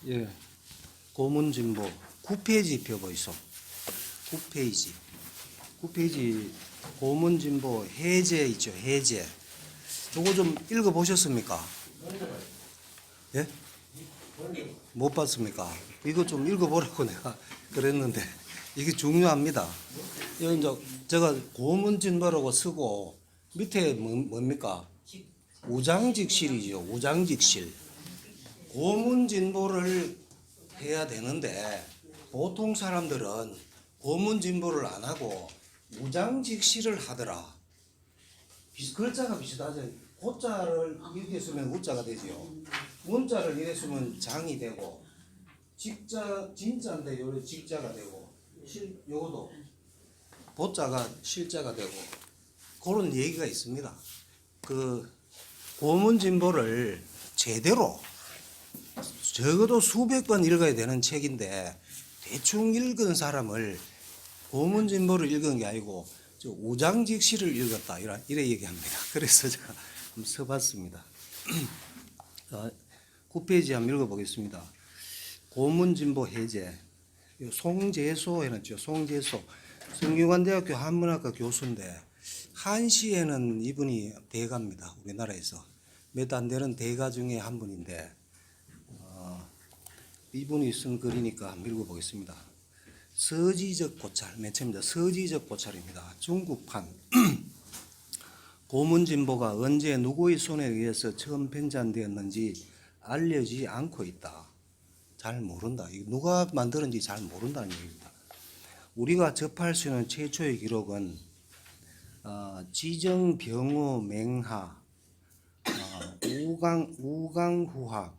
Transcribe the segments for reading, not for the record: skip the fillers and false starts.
예, 고문진보 9페이지 펴보이소. 9페이지. 9페이지 고문진보 해제 있죠. 해제. 요거 좀 읽어보셨습니까? 예? 못 봤습니까? 이거 좀 읽어보라고 내가 그랬는데 이게 중요합니다. 이거 이제 제가 고문진보라고 쓰고 밑에 뭡니까? 우장직실이죠. 우장직실. 고문진보를 해야 되는데 보통 사람들은 고문진보를 안 하고 우장직실을 하더라. 글자가 비슷하죠. 고자를 이렇게 쓰면 우자가 되죠. 문자를 이렇게 쓰면 장이 되고 직자 진자인데 요 직자가 되고 요것도 보자가 실자가 되고 그런 얘기가 있습니다. 그 고문진보를 제대로 적어도 수백 번 읽어야 되는 책인데 대충 읽은 사람을 고문진보를 읽은 게 아니고 우장직실을 읽었다 이래 얘기합니다. 그래서 제가 한번 써봤습니다. 9페이지 한번 읽어보겠습니다. 고문진보 해제. 송재소 해놨죠. 송재소. 성균관대학교 한문학과 교수인데 한시에는 이분이 대가입니다. 우리나라에서 몇 안 되는 대가 중에 한 분인데 이분이 쓴 글이니까 한번 읽어보겠습니다. 서지적 고찰, 맨 처음입니다. 서지적 고찰입니다. 중국판. 고문진보가 언제 누구의 손에 의해서 처음 편찬되었는지 알려지지 않고 있다. 잘 모른다. 누가 만들었는지 잘 모른다는 얘기입니다. 우리가 접할 수 있는 최초의 기록은 지정병호 맹하, 우강후학,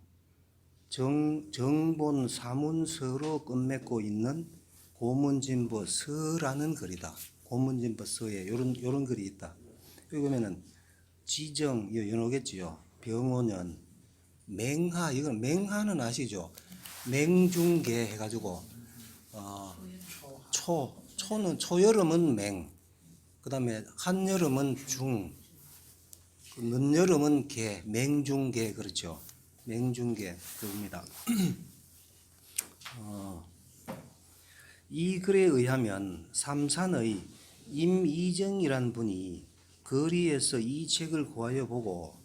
정본 사문서로 끝맺고 있는 고문진보서라는 글이다. 고문진보서에 요런 글이 있다. 여기 보면은 지정 연호겠지요. 병호는 맹하, 이건 맹하는 아시죠? 맹중계 해가지고 초는 초여름은 맹, 그 다음에 한여름은 중, 늦여름은 개, 맹중개 그렇죠. 맹중계 그겁니다. 이 글에 의하면 삼산의 임이정이란 분이 거리에서 이 책을 구하여 보고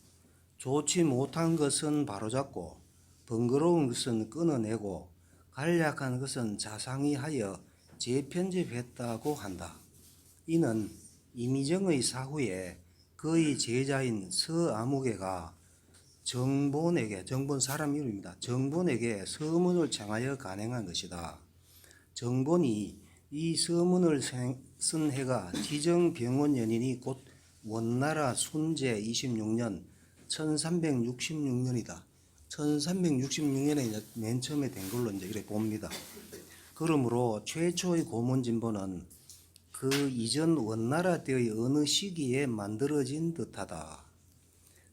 좋지 못한 것은 바로잡고 번거로운 것은 끊어내고 간략한 것은 자상히 하여 재편집했다고 한다. 이는 임이정의 사후에 그의 제자인 서아무개가 정본에게, 정본 사람 이름입니다. 정본에게 서문을 청하여 간행한 것이다. 정본이 이 서문을 쓴 해가 지정병원 연인이 곧 원나라 순제 26년 1366년이다. 1366년에 맨 처음에 된 걸로 이제 이렇게 봅니다. 그러므로 최초의 고문진보는 그 이전 원나라 때의 어느 시기에 만들어진 듯하다.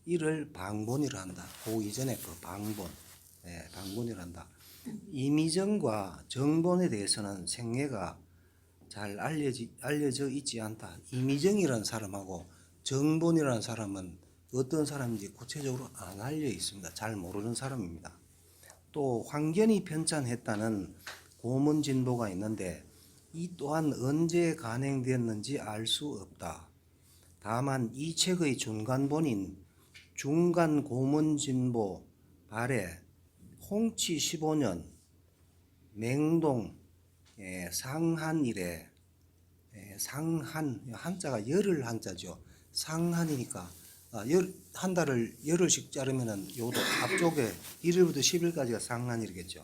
이를 방본이라 한다. 그 이전에 그 방본, 방본이라 한다. 임의정과 정본에 대해서는 생애가 잘 알려져 있지 않다. 임의정이라는 사람하고 정본이라는 사람은 어떤 사람인지 구체적으로 안 알려 있습니다. 잘 모르는 사람입니다. 또 황견이 편찬했다는 고문진보가 있는데 이 또한 언제 간행되었는지 알 수 없다. 다만 이 책의 중간본인 중간고문진보 발에 홍치 15년 맹동 상한일에 상한 한자가 열을 한자죠. 상한이니까 한 달을 열흘씩 자르면은 요도 앞쪽에 1일부터 10일까지가 상한일이겠죠.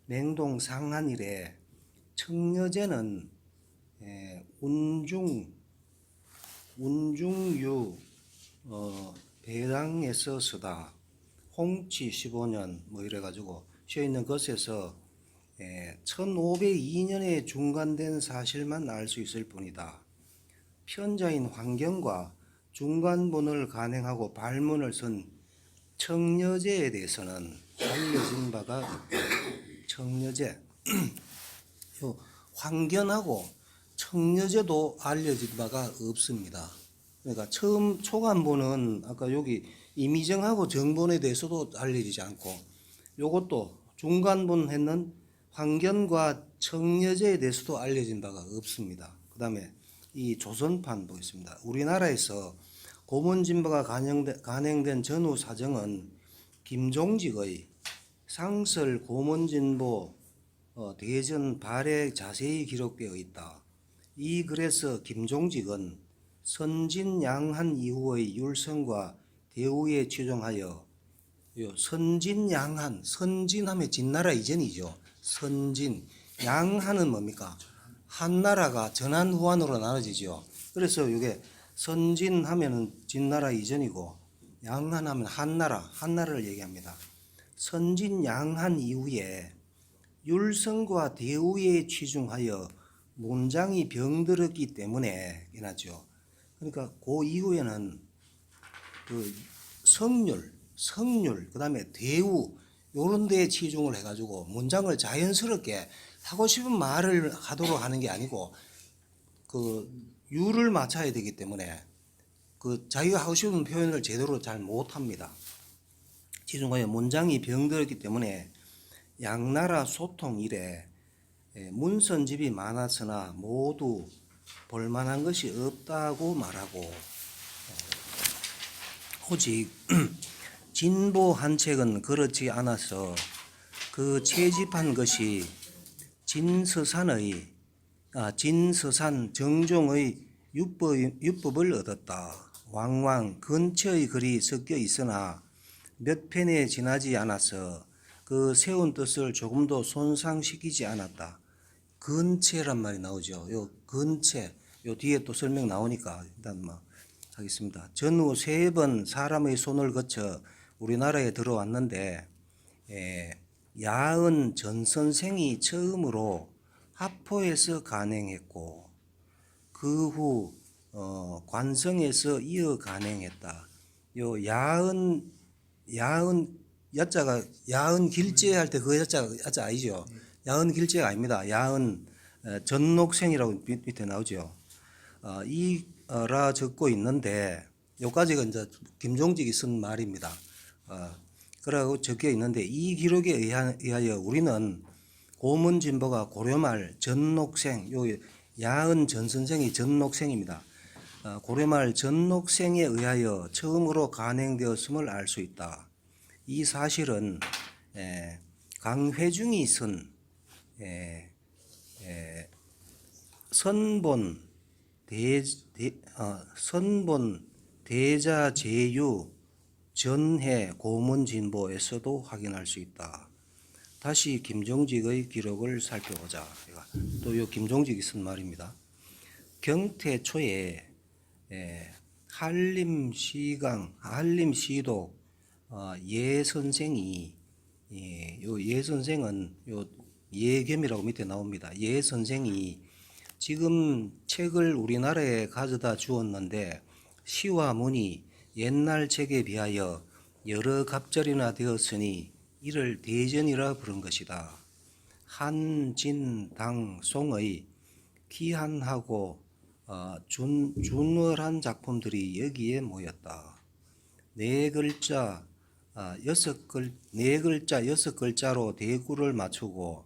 맹동 상한일에 청려제는 운중유 배당에서 쓰다. 홍치 15년 뭐 이래가지고 쉬어있는 것에서 1502년에 중간된 사실만 알 수 있을 뿐이다. 편자인 환경과 중간본을 간행하고 발문을 쓴 청려제에 대해서는 알려진 바가 없다. 청려제 황견하고 청려제도 알려진 바가 없습니다. 그러니까 처음 초간본은 아까 여기 임의정하고 정본에 대해서도 알려지지 않고 요것도 중간본에는 황견과 청여제에 대해서도 알려진 바가 없습니다. 그 다음에 이 조선판 보겠습니다. 우리나라에서 고문진보가 간행된 전후 사정은 김종직의 상설 고문진보 대전 발에 자세히 기록되어 있다. 이 글에서 김종직은 선진양한 이후의 율성과 대우에 치중하여 선진양한, 선진하면 진나라 이전이죠. 선진, 양한은 뭡니까? 한나라가 전한후한으로 나눠지죠. 그래서 이게 선진하면은 진나라 이전이고 양한하면 한나라를 얘기합니다. 선진양한 이후에 율성과 대우에 치중하여 문장이 병들었기 때문에 이나죠. 그러니까 그 이후에는 그 성률, 그 다음에 대우 요런 데에 치중을 해가지고 문장을 자연스럽게 하고 싶은 말을 하도록 하는 게 아니고 그 유를 맞춰야 되기 때문에 그 자기가 하고 싶은 표현을 제대로 잘 못합니다. 치중하여 문장이 병들었기 때문에 양나라 소통 이래 문선집이 많았으나 모두 볼만한 것이 없다고 말하고 오직 진보 한 책은 그렇지 않아서 그 채집한 것이 진서산 정종의 유법을 얻었다. 왕왕 근처의 글이 섞여 있으나 몇 편에 지나지 않아서 그 세운 뜻을 조금도 손상시키지 않았다. 근체란 말이 나오죠. 요 근체, 요 뒤에 또 설명 나오니까 일단 하겠습니다. 전후 3번 사람의 손을 거쳐 우리나라에 들어왔는데 야은 전 선생이 처음으로 하포에서 간행했고 그 후 관성에서 이어 간행했다. 요 야은 야자가 야은 길제 할 때 그 야자 아니죠. 야은 길제가 아닙니다. 야은 전녹생이라고 밑에 나오죠. 이라 적고 있는데 여기까지가 이제 김종직이 쓴 말입니다. 그러고 적혀 있는데 이 기록에 의하여 우리는 고문진보가 고려말 전녹생, 요 야은 전 선생이 전녹생입니다. 고려말 전녹생에 의하여 처음으로 간행되었음을 알 수 있다. 이 사실은 강회중이 쓴 선본 대자제유 전해 고문진보에서도 확인할 수 있다. 다시 김종직의 기록을 살펴보자. 또 요 김종직이 쓴 말입니다. 경태 초에 한림시도 예 선생이 요 예 선생은 요 예겸이라고 밑에 나옵니다. 예 선생이 지금 책을 우리나라에 가져다 주었는데 시와 문이 옛날 책에 비하여 여러 갑절이나 되었으니 이를 대전이라 부른 것이다. 한진당송의 기한하고 준월한 작품들이 여기에 모였다. 네 글자 여섯 글자로 대구를 맞추고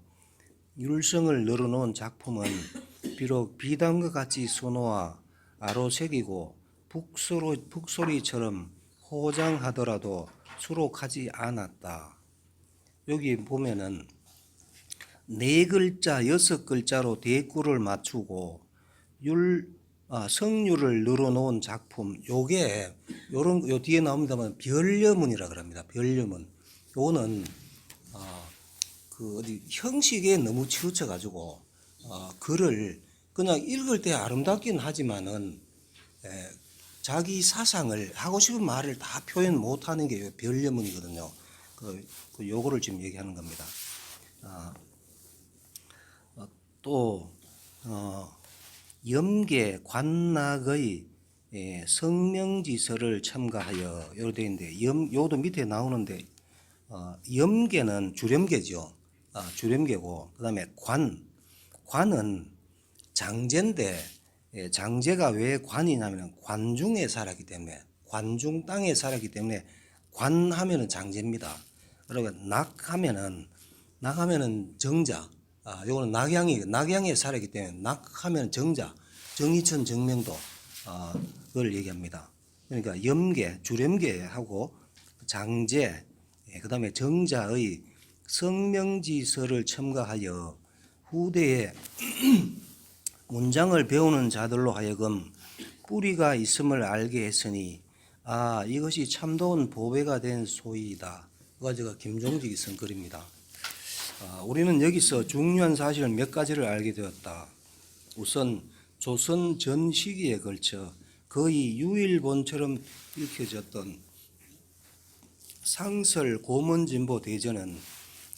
율성을 늘어놓은 작품은 비록 비단과 같이 수놓아 아로색이고 북소리처럼 호장하더라도 수록하지 않았다. 여기 보면은 네 글자, 여섯 글자로 대구를 맞추고 성률을 늘어놓은 작품, 요게 요런 요 뒤에 나옵니다만 별려문이라 그럽니다. 별려문. 요거는 그 어디 형식에 너무 치우쳐 가지고 글을 그냥 읽을 때 아름답긴 하지만은 자기 사상을 하고 싶은 말을 다 표현 못하는 게 별려문이거든요. 요거를 지금 얘기하는 겁니다. 또 염계 관락의 성명지서를 첨가하여 요로 되어 있는데 요도 밑에 나오는데 염계는 주렴계죠. 주렴계고 그다음에 관은 장제인데 장제가 왜 관이냐면 관중에 살았기 때문에 관중 땅에 살았기 때문에 관하면은 장제입니다. 그러니까 낙하면은 낙하면은 정자. 요거는 낙양에 살았기 때문에 낙하면 정자. 정이천 정명도 그걸 얘기합니다. 그러니까 염계, 주렴계하고 장제, 그다음에 정자의 성명지서를 첨가하여 후대에 문장을 배우는 자들로 하여금 뿌리가 있음을 알게 했으니 이것이 참다운 보배가 된 소이다. 그가 제가 김종직이 쓴 글입니다. 우리는 여기서 중요한 사실 몇 가지를 알게 되었다. 우선 조선 전 시기에 걸쳐 거의 유일본처럼 읽혀졌던 상설 고문진보 대전은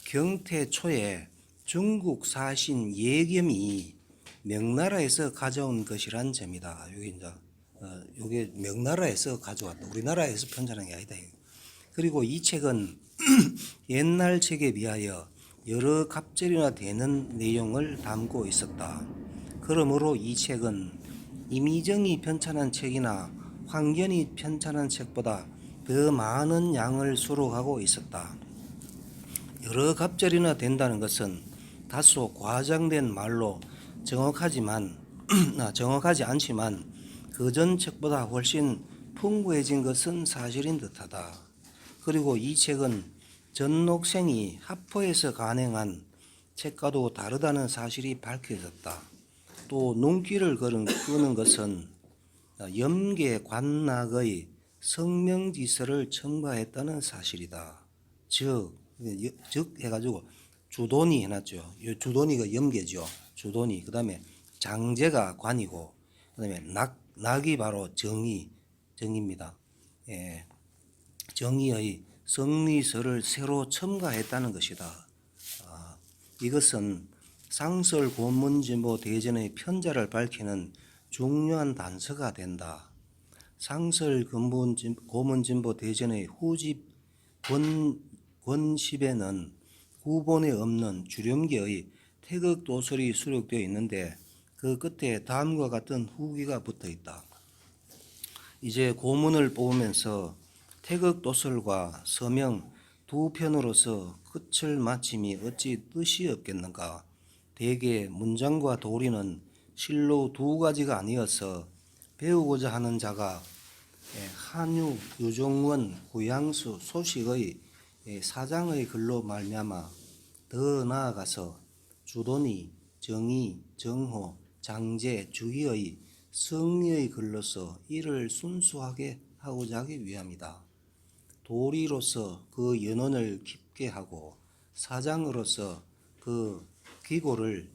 경태 초에 중국 사신 예겸이 명나라에서 가져온 것이란 점이다. 요게 명나라에서 가져왔다. 우리나라에서 편찬한 게 아니다. 그리고 이 책은 옛날 책에 비하여 여러 갑절이나 되는 내용을 담고 있었다. 그러므로 이 책은 이미정이 편찬한 책이나 황견이 편찬한 책보다 더 많은 양을 수록하고 있었다. 여러 갑절이나 된다는 것은 다소 과장된 말로 정확하지 않지만 그전 책보다 훨씬 풍부해진 것은 사실인 듯하다. 그리고 이 책은 전록생이 합포에서 간행한 책과도 다르다는 사실이 밝혀졌다. 또 눈길을 끄는 것은 염계 관낙의 성명지서를 첨가했다는 사실이다. 즉 해가지고 주돈이 해놨죠. 주돈이가 염계죠. 주돈이. 그 다음에 장제가 관이고, 그 다음에 낙이 바로 정의입니다. 정의의 성리서를 새로 첨가했다는 것이다. 이것은 상설 고문진보 대전의 편자를 밝히는 중요한 단서가 된다. 상설 고문진보 대전의 후집 권십에는 구본에 없는 주렴계의 태극도설이 수록되어 있는데 그 끝에 다음과 같은 후기가 붙어 있다. 이제 고문을 뽑으면서 태극도설과 서명 두 편으로서 끝을 마침이 어찌 뜻이 없겠는가. 대개 문장과 도리는 실로 두 가지가 아니어서 배우고자 하는 자가 한유, 유종원, 구양수, 소식의 사장의 글로 말미암아 더 나아가서 주돈이, 정의, 정호, 장제, 주기의 성리의 글로서 이를 순수하게 하고자 하기 위함이다. 도리로서 그 연원을 깊게 하고 사장으로서 그 기고를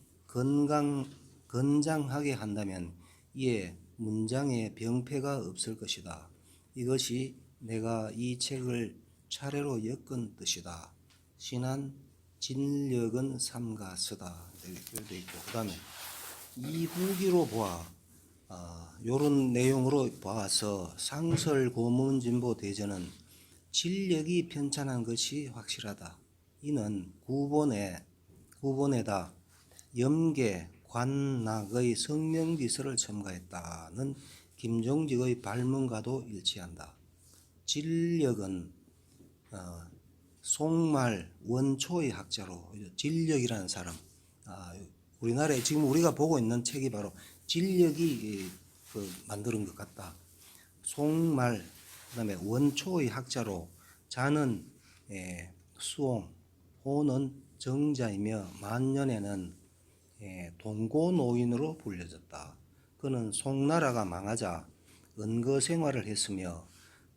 건장하게 한다면 이에 문장에 병폐가 없을 것이다. 이것이 내가 이 책을 차례로 엮은 뜻이다. 신한 진력은 삼가스다. 이렇게 있고, 그 다음에 이 후기로 보아 요런 내용으로 봐서 상설 고문진보 대전은 진력이 편찬한 것이 확실하다. 이는 구본에다 염계 관낙의 성명지서를 첨가했다는 김종직의 발문과도 일치한다. 진력은 송말 원초의 학자로 진력이라는 사람, 우리나라에 지금 우리가 보고 있는 책이 바로 진력이 만드는 것 같다. 송말, 그다음에 원초의 학자로 자는 수옹, 호는 정자이며 만년에는 동고노인으로 불려졌다. 그는 송나라가 망하자 은거 생활을 했으며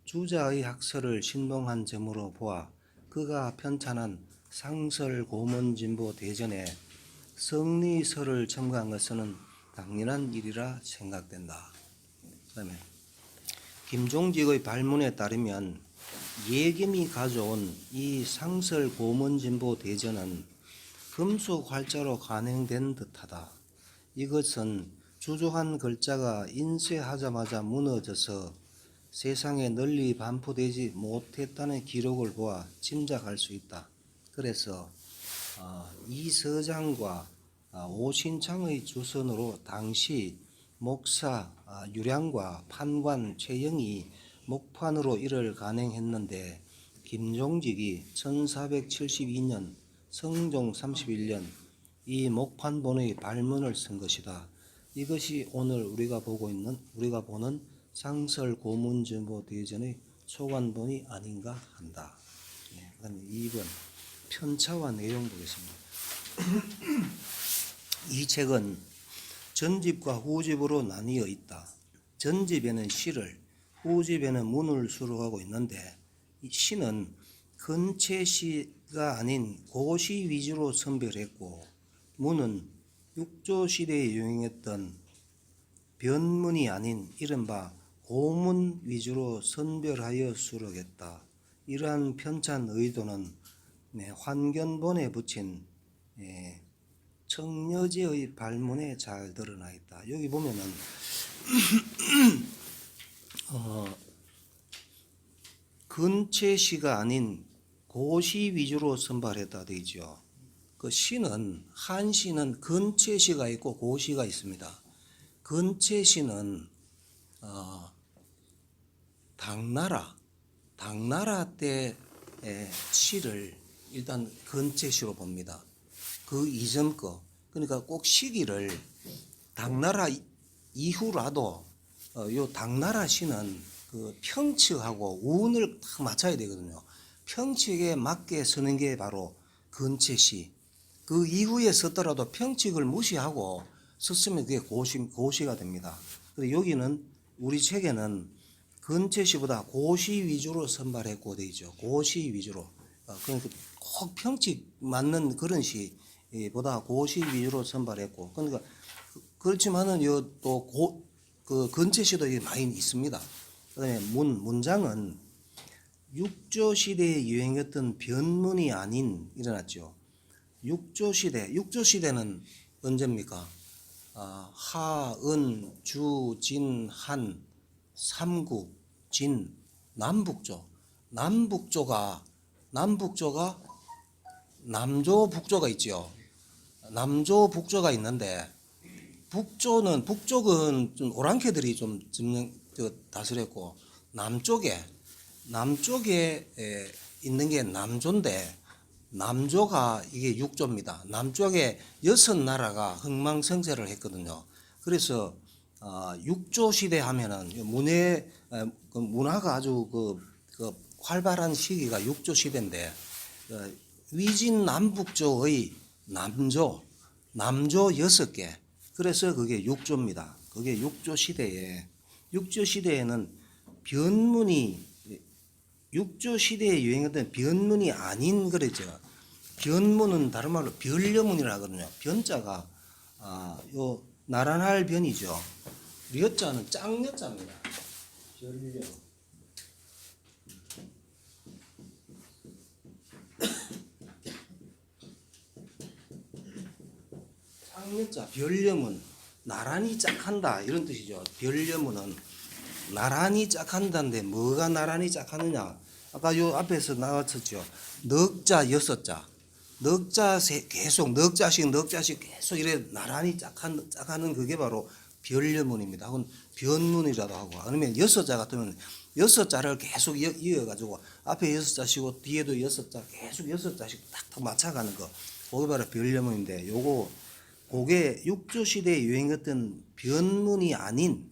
주자의 학설을 신봉한 점으로 보아 그가 편찬한 상설 고문진보 대전에 성리서를 첨가한 것은 당연한 일이라 생각된다. 그다음에 김종직의 발문에 따르면 예겸이 가져온 이 상설 고문진보 대전은 금속 활자로 간행된 듯하다. 이것은 주조한 글자가 인쇄하자마자 무너져서 세상에 널리 반포되지 못했다는 기록을 보아 짐작할 수 있다. 그래서 이 서장과 오신창의 주선으로 당시 목사 유량과 판관 최영이 목판으로 이를 간행했는데 김종직이 1472년 성종 31년 이 목판본의 발문을 쓴 것이다. 이것이 오늘 우리가 보는 상설 고문전보 대전의 초관본이 아닌가 한다. 네, 그다음에 2번 편차와 내용 보겠습니다. 이 책은 전집과 후집으로 나뉘어 있다. 전집에는 시를, 후집에는 문을 수록하고 있는데 이 시는 근체시가 아닌 고시 위주로 선별했고 문은 육조시대에 유행했던 변문이 아닌 이른바 고문 위주로 선별하여 수록했다. 이러한 편찬 의도는 환견본에 붙인 청려제의 발문에 잘 드러나 있다. 여기 보면은 근체시가 아닌 고시 위주로 선발했다 되죠. 그 시는 한시는 근체시가 있고 고시가 있습니다. 근체시는 당나라 때의 시를 일단 근체시로 봅니다. 그 이전 거 그러니까 꼭 시기를 당나라 이후라도 요 당나라 시는 그 평칙하고 운을 딱 맞춰야 되거든요. 평칙에 맞게 쓰는 게 바로 근체시. 그 이후에 썼더라도 평칙을 무시하고 썼으면 그게 고시가 됩니다. 근데 여기는 우리 책에는 근체시보다 고시 위주로 선발했고 되죠. 고시 위주로. 그러니까 꼭 평칙 맞는 그런 시보다 고시 위주로 선발했고. 그러니까 그렇지만은 그 근체시도 많이 있습니다. 그다음에 문장은 육조시대에 유행했던 변문이 아닌 일어났죠. 육조시대는 언제입니까? 하, 은, 주, 진, 한, 삼국, 진, 남북조. 남북조가 남조, 북조가 있죠. 남조, 북조가 있는데 북쪽은 좀 오랑캐들이 좀 다스렸고 남쪽에 있는 게 남조인데 남조가 이게 육조입니다. 남쪽에 6나라가 흥망성쇠를 했거든요. 그래서 육조 시대 하면은 문화가 아주 그 활발한 시기가 육조 시대인데 위진 남북조의 남조 6개. 그래서 그게 육조입니다. 그게 육조 시대에는 육조 시대에 유행했던 변문이 아닌 그러죠. 변문은 다른 말로 변려문이라 하거든요. 변자가 요 나란할 변이죠. 려자는 짱려자입니다. 변려. 짱려자 변려문 나란히 짝한다 이런 뜻이죠. 변려문은 나란히 짝한다는데 뭐가 나란히 짝하느냐? 아까 요 앞에서 나왔었죠. 넉자 6자. 넉자 계속 넉자씩 계속 이래 나란히 짝하는 그게 바로 변려문입니다. 혹은 변문이라도 하고 아니면 6자 같으면 6자를 계속 이어가지고 앞에 6자시고 뒤에도 6자 계속 6자씩 탁탁 맞춰가는 거 그게 바로 변려문인데 그게 육조시대에 유행했던 변문이 아닌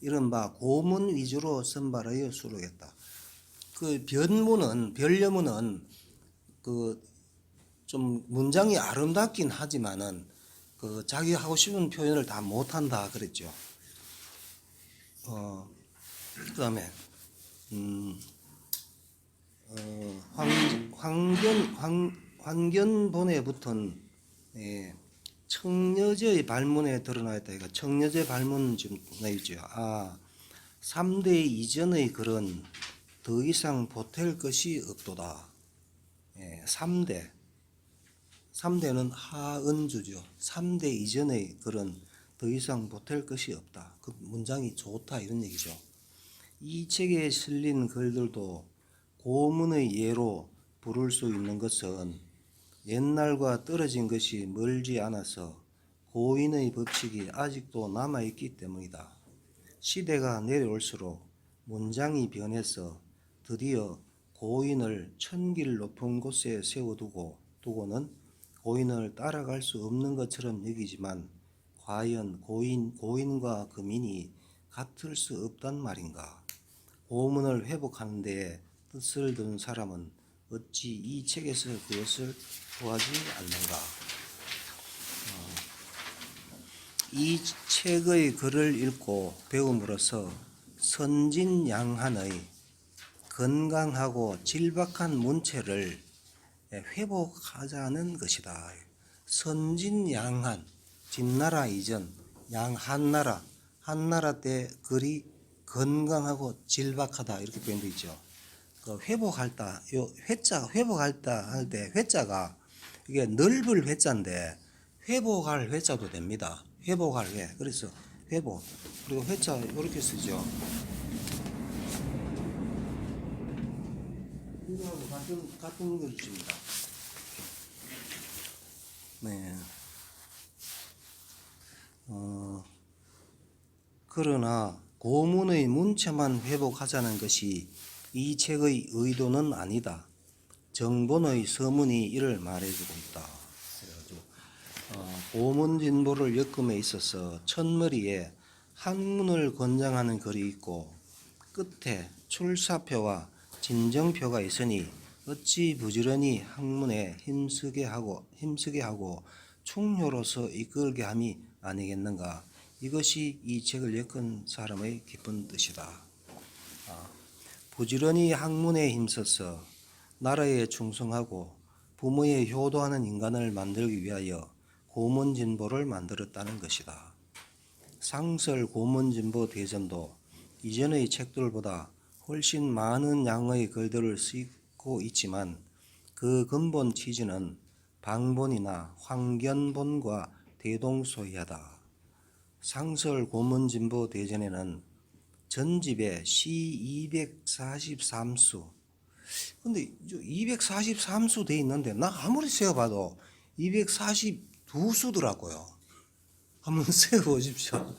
이른바 고문 위주로 선발하여 수록했다. 그 변려문은 그 좀 문장이 아름답긴 하지만은 그 자기 하고 싶은 표현을 다 못한다 그랬죠. 그다음에 환견본에 붙은 청려제의 발문에 드러나 있다. 그러니까 청려제 발문 지금 나 있죠. 3대 이전의 글은 더 이상 보탤 것이 없도다. 3대는 하은주죠. 3대 이전의 글은 더 이상 보탤 것이 없다. 그 문장이 좋다 이런 얘기죠. 이 책에 실린 글들도 고문의 예로 부를 수 있는 것은 옛날과 떨어진 것이 멀지 않아서 고인의 법칙이 아직도 남아있기 때문이다. 시대가 내려올수록 문장이 변해서 드디어 고인을 천길 높은 곳에 세워두고는 고인을 따라갈 수 없는 것처럼 여기지만 과연 고인과 금인이 같을 수 없단 말인가? 고문을 회복하는 데 뜻을 두는 사람은 어찌 이 책에서 그것을 구하지 않는가? 이 책의 글을 읽고 배움으로써 선진양한의 건강하고 질박한 문체를 회복하자는 것이다. 선진양한, 진나라 이전, 한나라 때 글이 건강하고 질박하다 이렇게 표현되어 있죠. 그 회복할다, 요 회복할다 할 때 회자가 이게 넓을 회자인데 회복할 회자도 됩니다. 회복할 회. 그래서 회복. 그리고 회자 이렇게 쓰죠. 이거하고 같은 것입니다. 네. 그러나 고문의 문체만 회복하자는 것이 이 책의 의도는 아니다. 정본의 서문이 이를 말해주고 있다. 그래가지고 고문진보를 엮음에 있어서 첫머리에 학문을 권장하는 글이 있고 끝에 출사표와 진정표가 있으니 어찌 부지런히 학문에 힘쓰게 하고 충효로서 이끌게 함이 아니겠는가. 이것이 이 책을 엮은 사람의 깊은 뜻이다. 부지런히 학문에 힘써서 나라에 충성하고 부모에 효도하는 인간을 만들기 위하여 고문진보를 만들었다는 것이다. 상설 고문진보 대전도 이전의 책들보다 훨씬 많은 양의 글들을 쓰고 있지만 그 근본 취지는 방본이나 황견본과 대동소이하다. 상설 고문진보 대전에는 전집에 시 243수. 근데 243수 돼 있는데 나 아무리 세어봐도 242수더라고요. 한번 세어보십시오.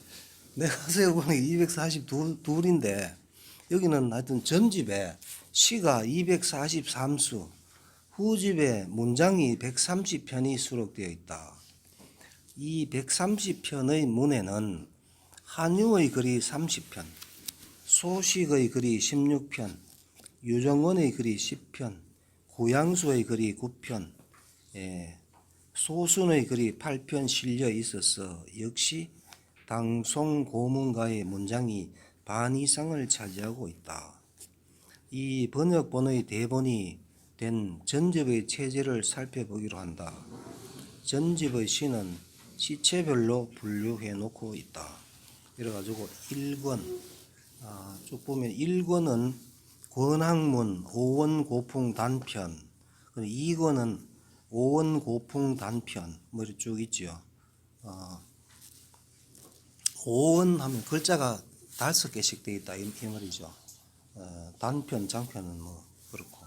내가 세어보는 게 242인데 여기는 하여튼 전집에 시가 243수, 후집에 문장이 130편이 수록되어 있다. 이 130편의 문에는 한유의 글이 30편, 소식의 글이 16편, 유정원의 글이 10편, 구양수의 글이 9편, 소순의 글이 8편 실려 있어서 역시 당송 고문가의 문장이 반 이상을 차지하고 있다. 이 번역본의 대본이 된 전집의 체제를 살펴보기로 한다. 전집의 시는 시체별로 분류해 놓고 있다. 이래가지고 1권, 쭉 보면 1권은 권학문 오원고풍 단편, 2권은 오원고풍 단편, 뭐 이렇게 쭉 있죠. 오원 하면 글자가 5개씩 되어 있다 이 말이죠. 단편, 장편은 뭐 그렇고.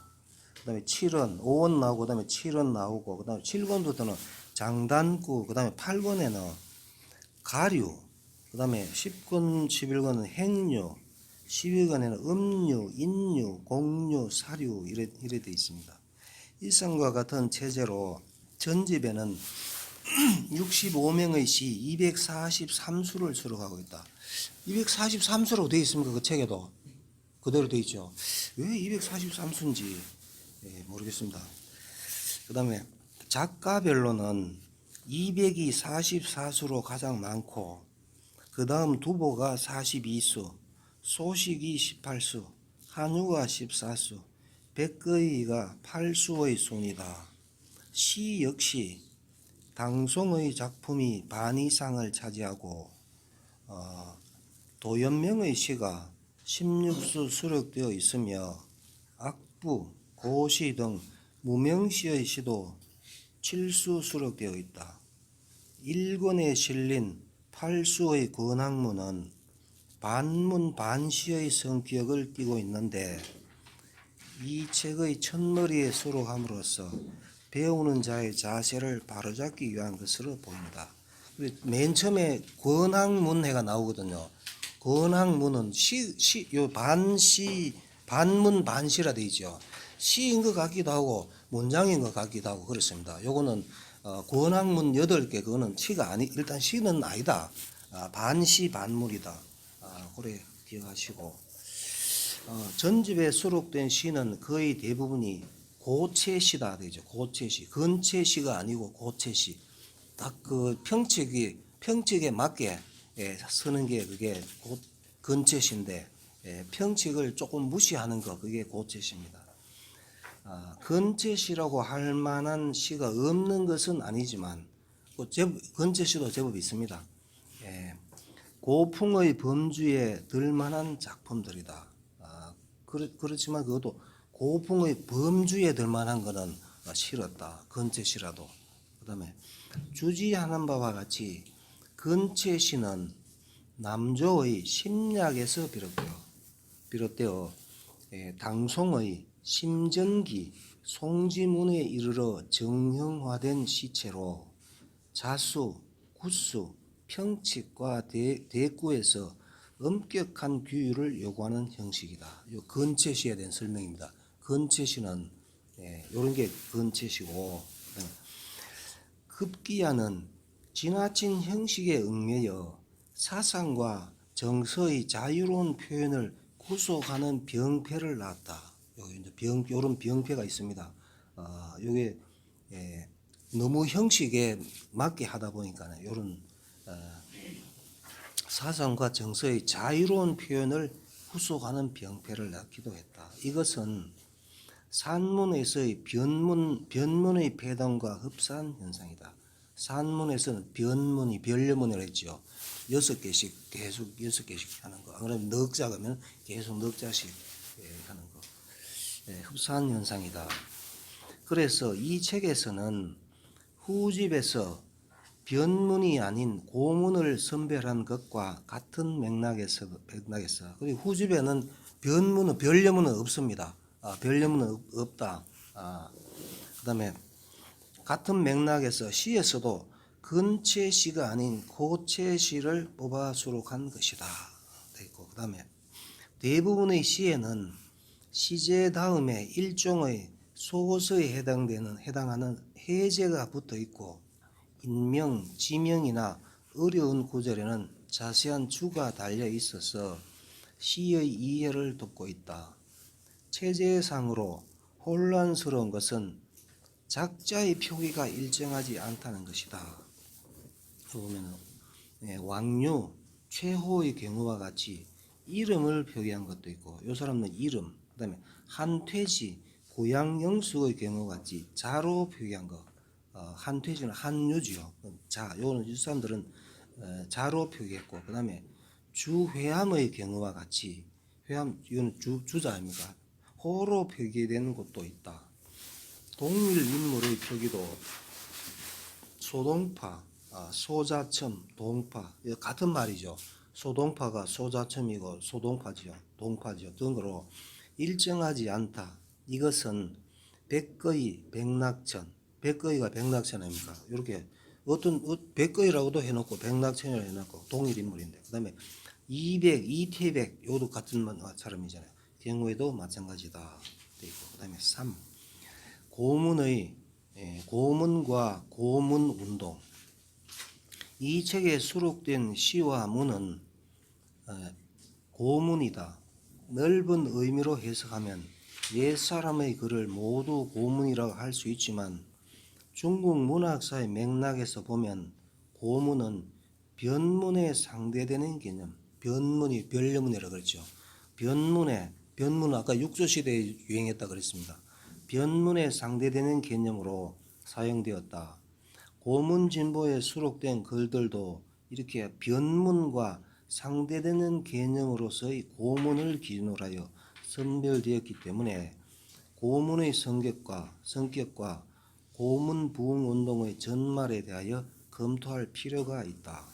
그 다음에 7원, 5원 나오고, 그 다음에 7원 나오고, 그 다음에 7권부터는 장단구, 그 다음에 8권에는 가류, 그 다음에 10권, 11권은 행류, 12권에는 음류, 인류, 공류, 사류, 이래 되어 있습니다. 일상과 같은 체제로 전집에는 65명의 시 243수를 수록하고 있다. 243수로 되어 있습니까? 그 책에도 그대로 되어 있죠. 왜 243수인지 모르겠습니다. 그 다음에 작가별로는 200이 44수로 가장 많고, 그 다음 두보가 42수, 소식이 18수, 한유가 14수, 백거이가 8수의 순이다. 시 역시 당송의 작품이 반 이상을 차지하고 도연명의 시가 16수 수록되어 있으며 악부, 고시 등 무명시의 시도 7수 수록되어 있다. 1권에 실린 8수의 권학문은 반문 반시의 성격을 띠고 있는데 이 책의 첫머리에 수록함으로써 배우는 자의 자세를 바로잡기 위한 것으로 보인다. 맨 처음에 권학문해가 나오거든요. 권학문은 반문 반시라 되어 있죠. 시인 것 같기도 하고 문장인 것 같기도 하고 그렇습니다. 요거는 권학문 8개 그거는 시가 일단 시는 아니다. 반시 반물이다. 그래 기억하시고 전집에 수록된 시는 거의 대부분이 고체시다 되죠. 고체시. 근체시가 아니고 고체시. 딱 그 평칙에 맞게 쓰는 게 그게 근체시인데 평칙을 조금 무시하는 거 그게 고체시입니다. 근체시라고 할 만한 시가 없는 것은 아니지만 근체시도 제법 있습니다. 고풍의 범주에 들만한 작품들이다. 그렇지만 그것도 고풍의 범주에 들만한 것은 싫었다. 근체시라도. 그 다음에 주지하는 바와 같이 근체시는 남조의 심리학에서 비롯되어 당송의 심전기 송지문에 이르러 정형화된 시체로 자수, 구수, 평칙과 대구에서 엄격한 규율을 요구하는 형식이다. 요 근체시에 대한 설명입니다. 근체시는 이런 게 근체시고 급기야는 지나친 형식에 얽매여 사상과 정서의 자유로운 표현을 구속하는 병폐를 낳았다. 요런 병폐가 있습니다. 요게 너무 형식에 맞게 하다 보니까 요런 사상과 정서의 자유로운 표현을 구속하는 병폐를 낳기도 했다. 이것은 산문에서의 변문의 폐단과 흡사한 현상이다. 산문에서는 변문이라고 했죠. 6개씩 계속 6개씩 하는 거. 그러면 넉자 가면 계속 넉자씩 하는 거. 흡사한 현상이다. 그래서 이 책에서는 후집에서 변문이 아닌 고문을 선별한 것과 같은 맥락에서 그리고 후집에는 변려문은 없습니다. 변려문은 없다. 그다음에 같은 맥락에서 시에서도 근체시가 아닌 고체시를 뽑아 수록한 것이다. 되고 그다음에 대부분의 시에는 시제 다음에 일종의 소서에 해당하는 해제가 붙어 있고 인명, 지명이나 어려운 구절에는 자세한 주가 달려 있어서 시의 이해를 돕고 있다. 체제상으로 혼란스러운 것은 작자의 표기가 일정하지 않다는 것이다. 보면 왕류, 최호의 경우와 같이 이름을 표기한 것도 있고 이 사람은 이름, 그다음에 한퇴지, 고향 영숙의 경우와 같이 자로 표기한 것. 한퇴지는 한유지요. 요는 이 사람들은 자로 표기했고 그다음에 주회함의 경우와 같이 회함 이거는 주자 아닙니까? 호로 표기되는 곳도 있다. 동일 인물의 표기도 소동파, 소자첨, 동파 같은 말이죠. 소동파가 소자첨이고 소동파지요, 동파지요 등으로 일정하지 않다. 이것은 백거이, 백낙천, 백거이가 백낙천 아닙니까? 이렇게 어떤 백거이라고도 해놓고 백낙천이라고 해놓고 동일 인물인데 그다음에 이태백 요도 같은 사람이잖아요. 경우에도 마찬가지다. 그다음에 3. 고문과 고문운동. 이 책에 수록된 시와 문은 고문이다. 넓은 의미로 해석하면 옛사람의 글을 모두 고문이라고 할 수 있지만 중국 문학사의 맥락에서 보면 고문은 변문에 상대되는 개념, 변문이 변려문이라고 그랬죠. 변문은 아까 육조시대에 유행했다 그랬습니다. 변문에 상대되는 개념으로 사용되었다. 고문진보에 수록된 글들도 이렇게 변문과 상대되는 개념으로서의 고문을 기준으로 하여 선별되었기 때문에 고문의 성격과 고문 부흥 운동의 전말에 대하여 검토할 필요가 있다.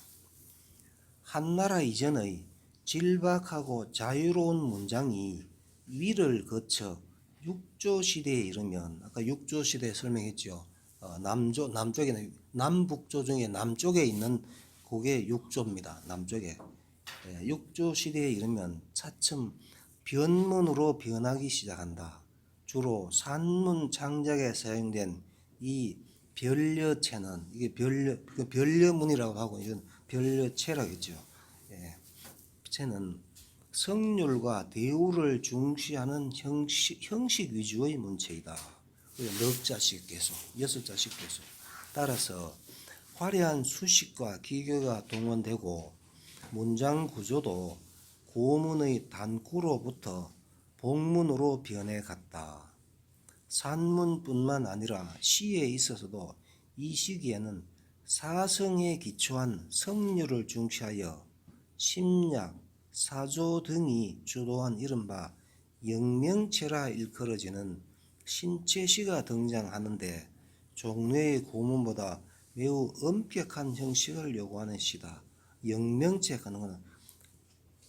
한나라 이전의 질박하고 자유로운 문장이 위를 거쳐 육조 시대에 이르면 아까 육조 시대 설명했죠. 남쪽에는 남북조 중에 남쪽에 있는 그게 육조입니다. 남쪽에 육조 시대에 이르면 차츰 변문으로 변하기 시작한다. 주로 산문 창작에 사용된 이 변려체는 이게 변려문이라고 하고 이건 변려체라겠죠. 예, 체는 성률과 대우를 중시하는 형식 위주의 문체이다. 넉 자씩 계속, 6자씩 계속. 따라서 화려한 수식과 기교가 동원되고 문장 구조도 고문의 단구로부터 복문으로 변해갔다. 산문뿐만 아니라 시에 있어서도 이 시기에는 사성에 기초한 성률을 중시하여 심약, 사조 등이 주도한 이른바 영명체라 일컬어지는 신체시가 등장하는데 종래의 고문보다 매우 엄격한 형식을 요구하는 시다. 영명체 하는 것은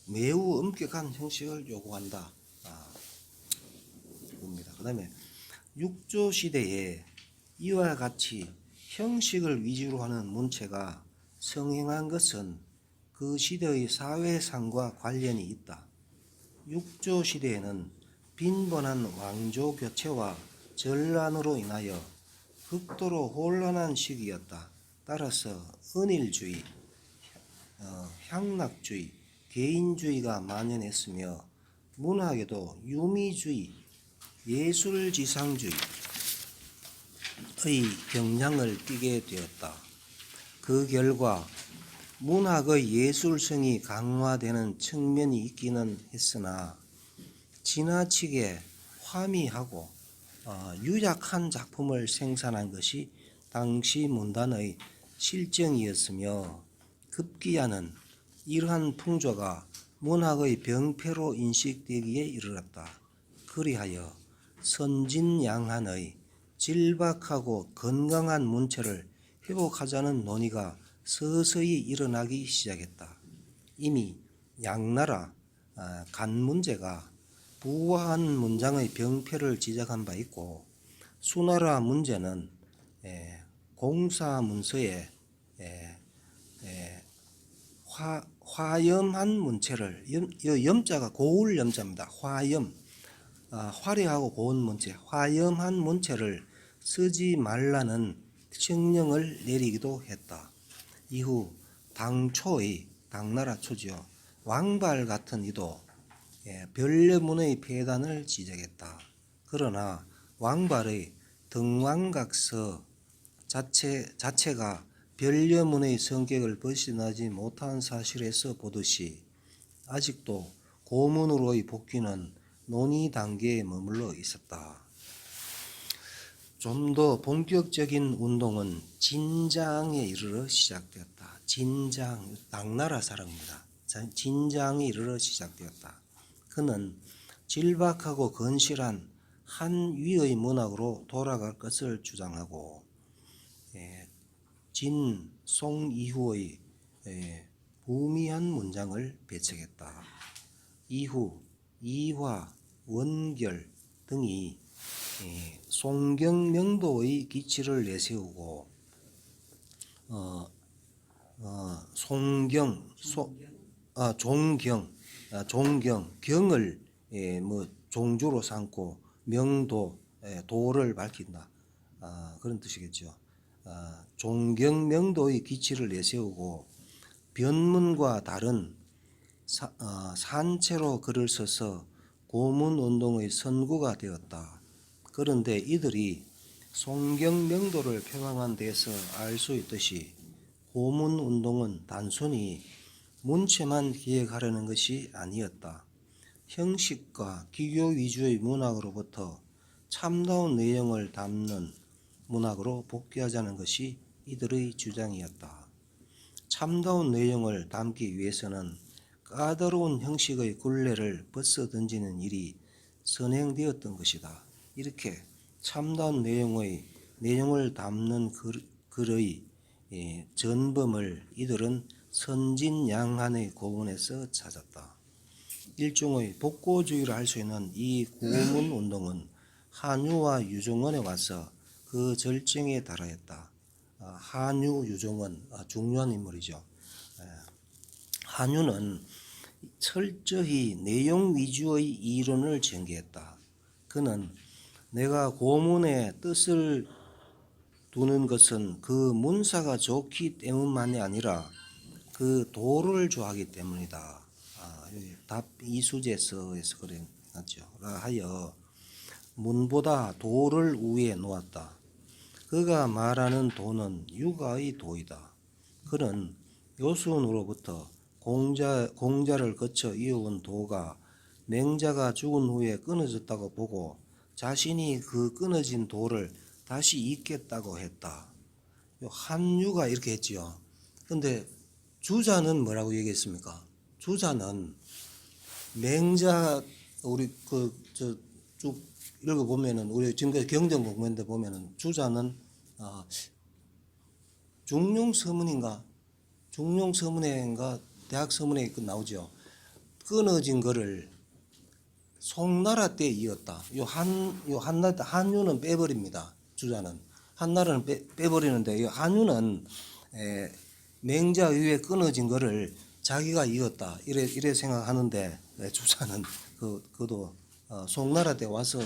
매우 엄격한 형식을 요구한다. 봅니다. 그 다음에 육조 시대에 이와 같이 형식을 위주로 하는 문체가 성행한 것은 그 시대의 사회상과 관련이 있다. 육조 시대에는 빈번한 왕조 교체와 전란으로 인하여 극도로 혼란한 시기였다. 따라서 은일주의, 향락주의, 개인주의가 만연했으며 문학에도 유미주의, 예술지상주의의 경향을 띠게 되었다. 그 결과 문학의 예술성이 강화되는 측면이 있기는 했으나 지나치게 화미하고 유약한 작품을 생산한 것이 당시 문단의 실정이었으며 급기야는 이러한 풍조가 문학의 병폐로 인식되기에 이르렀다. 그리하여 선진양한의 질박하고 건강한 문체를 회복하자는 논의가 서서히 일어나기 시작했다. 이미 양나라 간문제가 부화한 문장의 병폐를 지적한 바 있고 수나라 문제는 공사문서에 화염한 문체를 염자가 고울 염자입니다. 화염, 화려하고 고운 문체, 화염한 문체를 쓰지 말라는 칙령을 내리기도 했다. 이후 당초의 당나라 초죠. 왕발 같은 이도 변려문의 폐단을 지적했다. 그러나 왕발의 등왕각서 자체가 변려문의 성격을 벗어나지 못한 사실에서 보듯이 아직도 고문으로의 복귀는 논의 단계에 머물러 있었다. 좀 더 본격적인 운동은 진장에 이르러 시작되었다. 진장, 당나라 사람입니다. 진장에 이르러 시작되었다. 그는 질박하고 건실한 한 위의 문학으로 돌아갈 것을 주장하고 진, 송 이후의 부미한 문장을 배척했다. 이후 이화, 원결 등이 송경명도의 기치를 내세우고 경을 종주로 삼고 명도, 도를 밝힌다. 그런 뜻이겠죠. 종경명도의 기치를 내세우고 변문과 다른 산채로 글을 써서 고문운동의 선구가 되었다. 그런데 이들이 송경명도를 표방한 데서 알 수 있듯이 고문운동은 단순히 문체만 기획하려는 것이 아니었다. 형식과 기교 위주의 문학으로부터 참다운 내용을 담는 문학으로 복귀하자는 것이 이들의 주장이었다. 참다운 내용을 담기 위해서는 까다로운 형식의 굴레를 벗어던지는 일이 선행되었던 것이다. 이렇게 참다운 내용을 담는 글의 전범을 이들은 선진양한의 고문에서 찾았다. 일종의 복고주의를 할 수 있는 이 고문운동은 한유와 유종원에 와서 그 절정에 달하였다. 한유, 유종원 중요한 인물이죠. 한유는 철저히 내용 위주의 이론을 전개했다. 그는 내가 고문의 뜻을 두는 것은 그 문사가 좋기 때문만이 아니라 그 도를 좋아하기 때문이다. 여기 답 이수제서에서 그래 놨죠. 하여 문보다 도를 우위에 놓았다. 그가 말하는 도는 육아의 도이다. 그는 요순으로부터 공자를 거쳐 이어온 도가 맹자가 죽은 후에 끊어졌다고 보고 자신이 그 끊어진 도를 다시 잇겠다고 했다. 한유가 이렇게 했지요. 근데 주자는 뭐라고 얘기했습니까? 주자는 맹자 우리 쭉 읽어 보면은 우리 지금까지 경전 공부인데 보면은 주자는 중용서문인가 중용서문회인가 대학서문회에 나오죠. 끊어진 거를 송나라 때 이었다. 한유는 빼버립니다. 주자는 한나라는 빼버리는데 이 한유는 맹자 이후에 끊어진 거를 자기가 이었다. 이래 생각하는데 주자는 그도 송나라 때 와서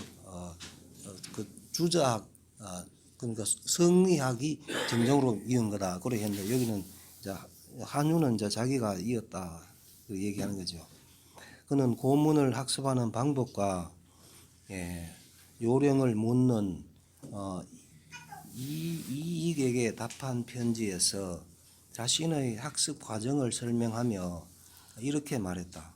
그 주자학 그러니까 성리학이 정정으로 이은 거다. 그래 했는데 여기는 이제 한유는 이제 자기가 이었다. 그 얘기하는 거죠. 그는 고문을 학습하는 방법과 요령을 묻는 이익에게 답한 편지에서 자신의 학습 과정을 설명하며 이렇게 말했다.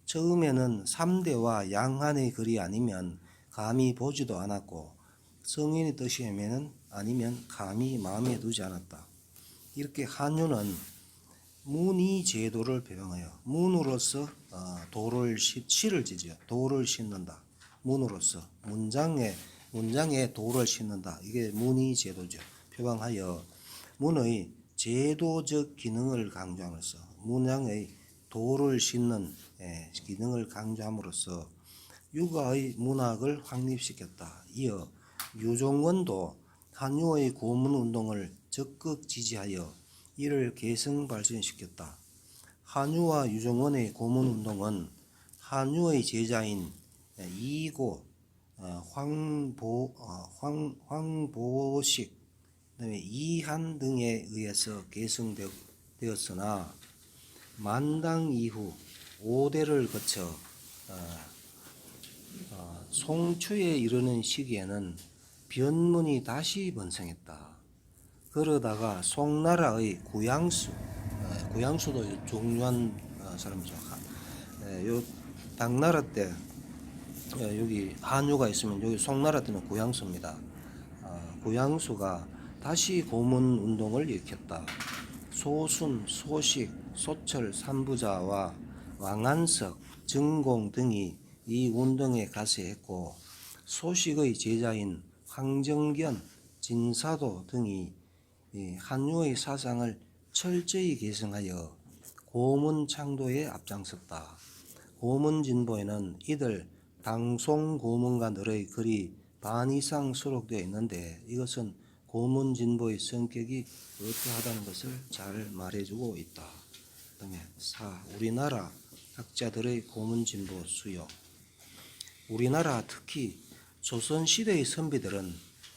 처음에는 3대와 양한의 글이 아니면 감히 보지도 않았고 성인의 뜻이면 아니면 감히 마음에 두지 않았다. 이렇게 한유는 문이 제도를 배경하여 문으로서 도를 시를 지죠. 도를 싣는다. 문으로서 문장에 도를 싣는다. 이게 문이 제도죠. 표방하여 문의 제도적 기능을 강조함으로써 문장의 도를 싣는 기능을 강조함으로써 육아의 문학을 확립시켰다. 이어 유종원도 한유의 고문 운동을 적극 지지하여 이를 계승 발전시켰다. 한유와 유종원의 고문 운동은 한유의 제자인 이고 황보식 그다음에 이한 등에 의해서 계승되었으나 만당 이후 5대를 거쳐 송추에 이르는 시기에는 변문이 다시 번성했다. 그러다가 송나라의 구양수도 중요한 사람이죠. 요 당나라 때 여기 한유가 있으면 여기 송나라 때는 구양수입니다. 구양수가 다시 고문 운동을 일으켰다. 소순, 소식, 소철, 삼부자와 왕안석, 정공 등이 이 운동에 가세했고 소식의 제자인 황정견, 진사도 등이 한유의 사상을 철저히 계승하여 고문 창도에 앞장섰다. 고문 진보에는 이들 당송 고문가들의 글이 반 이상 수록되어 있는데 이것은 고문 진보의 성격이 어떠하다는 것을 잘 말해주고 있다. 그다음에 4. 우리나라 학자들의 고문 진보 수요. 우리나라 특히 조선시대의 선비들은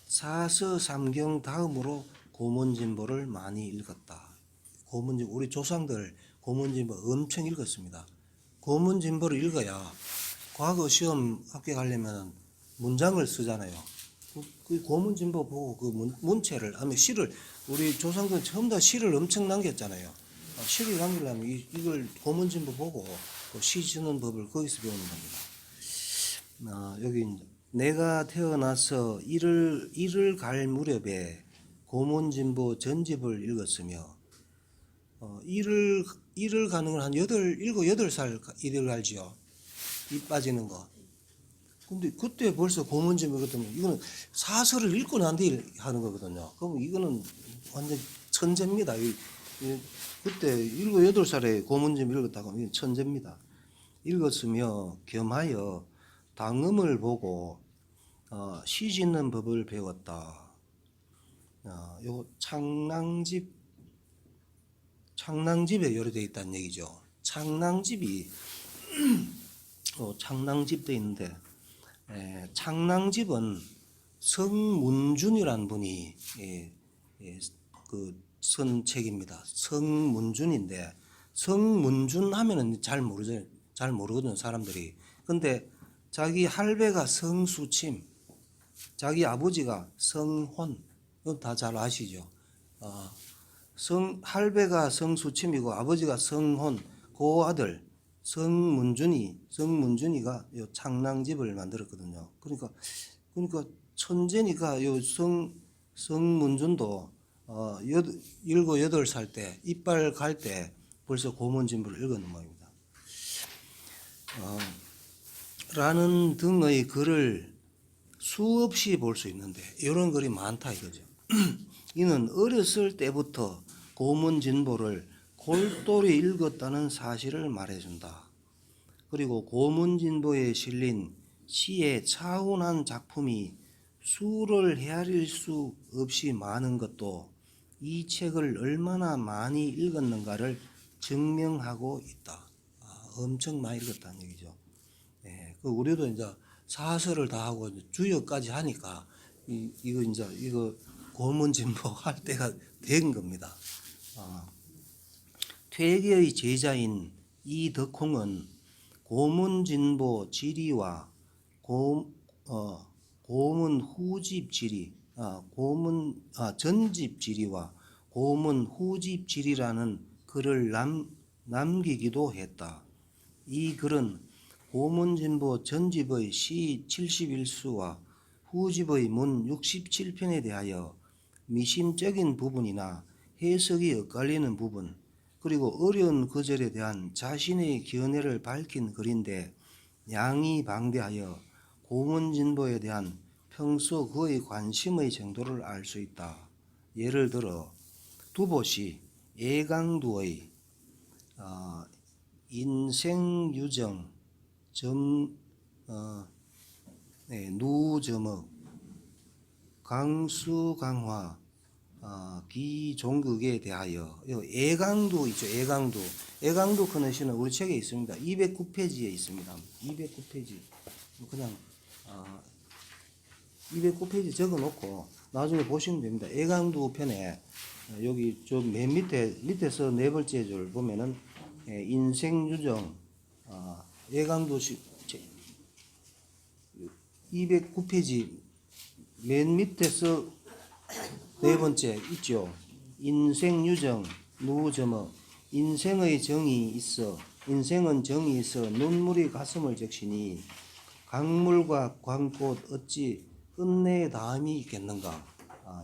사서삼경 다음으로 고문진보를 많이 읽었다. 우리 조상들 고문진보 엄청 읽었습니다. 고문진보를 읽어야 과거 시험 합격하려면 문장을 쓰잖아요. 그 고문진보 보고 그 문체를 아니 시를 우리 조상들 전부 다 시를 엄청 남겼잖아요. 시를 남기려면 이걸 고문진보 보고 시 쓰는 법을 거기서 배우는 겁니다. 여기 내가 태어나서 이를 갈 무렵에 고문진보 전집을 읽었으며 이를 가는 건 한 8살 이를 갈지요. 이 빠지는 거. 근데 그때 벌써 고문진보 읽었다면 이거는 사설을 읽고 난 뒤에 하는 거거든요. 그럼 이거는 완전 천재입니다. 그때 7, 8살에 고문진보 읽었다고 하면 천재입니다. 읽었으며 겸하여 당음을 보고 시 짓는 법을 배웠다. 요 창낭집에 요리되어 있다는 얘기죠. 창낭집이 창낭집도 있는데 창랑집은 성문준이라는 분이 그쓴 책입니다. 성문준인데 성문준 하면은 잘 모르죠. 잘 모르거든요, 사람들이. 근데 자기 할배가 성수침, 자기 아버지가 성혼, 이건 다 잘 아시죠. 할배가 성수침이고 아버지가 성혼, 그 아들 성문준이가 요 창랑집을 만들었거든요. 그러니까 천재니까 요 성문준도 일곱 여덟 살 때 이빨 갈 때 벌써 고문진보를 읽었는 모양입니다. 라는 등의 글을 수없이 볼 수 있는데 이런 글이 많다 이거죠. 이는 어렸을 때부터 고문진보를 골똘히 읽었다는 사실을 말해준다. 그리고 고문진보에 실린 시의 차분한 작품이 수를 헤아릴 수 없이 많은 것도 이 책을 얼마나 많이 읽었는가를 증명하고 있다. 엄청 많이 읽었다는 얘기죠. 우리도 이제 사설을 다 하고 주역까지 하니까 이거 고문진보 할 때가 된 겁니다. 퇴계의 제자인 이덕홍은 고문진보 지리와 고문 후집 지리, 전집 지리와 고문 후집 지리라는 글을 남기기도 했다. 이 글은 고문진보 전집의 시 71수와 후집의 문 67편에 대하여 미심적인 부분이나 해석이 엇갈리는 부분, 그리고 어려운 구절에 대한 자신의 견해를 밝힌 글인데 양이 방대하여 고문진보에 대한 평소 그의 관심의 정도를 알 수 있다. 예를 들어 두보시 애강두의 인생유정 누저먹 강수강화 기종극에 대하여 애강도 있죠. 애강도 커넥션은 우리 책에 있습니다. 209페이지에 있습니다. 209페이지 그냥 209페이지 적어놓고 나중에 보시면 됩니다. 애강도 편에 여기 저 맨 밑에서 네 번째 줄 보면은 인생유정 애강도 209페이지 맨 밑에서 네 번째 있죠. 인생유정 누저머 인생의 정이 있어 인생은 정이 있어 눈물이 가슴을 적시니 강물과 광꽃 어찌 끝내 다음이 있겠는가.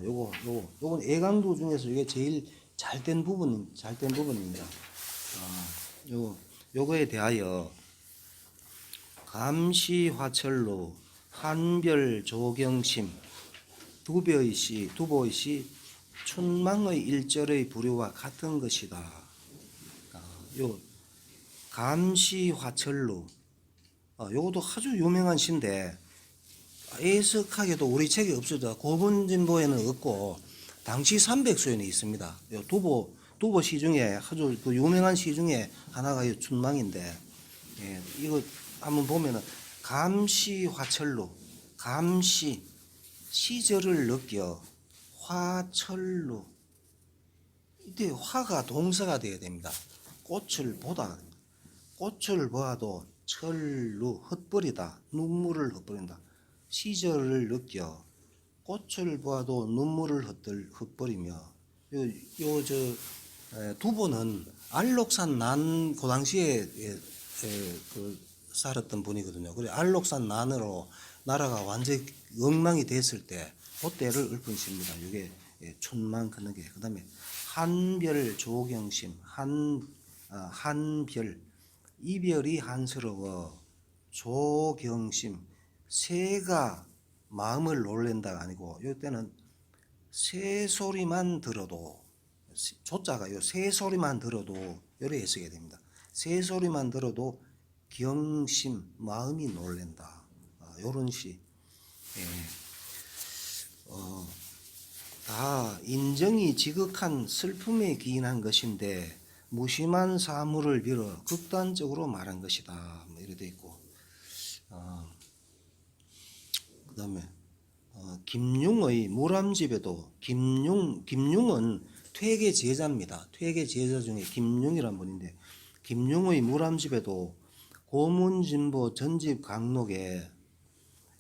요건 애강도 중에서 이게 제일 잘된 부분입니다. 요거에 대하여 감시화철로 한별 조경심 두보의 시 춘망의 일절의 부류와 같은 것이다. 요 감시화철로 요것도 아주 유명한 시인데 애석하게도 우리 책에 없어도 고문진보에는 없고 당시 300소에는 있습니다. 요 두보 시 중에 아주 그 유명한 시 중에 하나가 이 춘망인데 이거 한번 보면은 감시화철로 감시 시절을 느껴 화철로 이때 화가 동사가 되어야 됩니다. 꽃을 보아도 철로 헛버리다 눈물을 헛버린다. 시절을 느껴 꽃을 보아도 눈물을 헛버리며 두보는 알록산 난 그 당시에 살았던 분이거든요. 그래 알록산 난으로 나라가 완전히 엉망이 됐을 때 그때를 읊은 시입니다. 이게 춘망 그런 게 그다음에 한별 조경심 한별 이별이 한스러워 조경심 새가 마음을 놀랜다가 아니고 이때는 새 소리만 들어도 조자가 요 새 소리만 들어도 이렇게 해석해야 됩니다. 새 소리만 들어도 경심 마음이 놀랜다. 요런 시. 다 인정이 지극한 슬픔에 기인한 것인데 무심한 사물을 빌어 극단적으로 말한 것이다. 뭐 이래 돼 있고 그다음에 김융의 무람집에도 김융은 퇴계 제자입니다. 퇴계 제자 중에 김융이란 분인데 김융의 무람집에도 고문진보 전집 강록에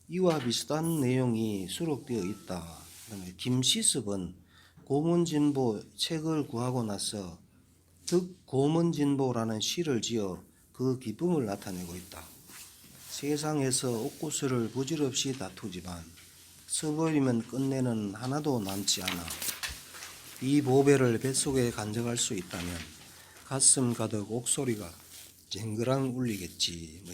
이와 비슷한 내용이 수록되어 있다. 그다음에 김시습은 고문진보 책을 구하고 나서 득고문진보라는 시를 지어 그 기쁨을 나타내고 있다. 세상에서 옥구슬을 부질없이 다투지만 써버리면 끝내는 하나도 남지 않아. 이 보배를 뱃속에 간직할 수 있다면 가슴 가득 옥소리가 쟁그랑 울리겠지. 뭐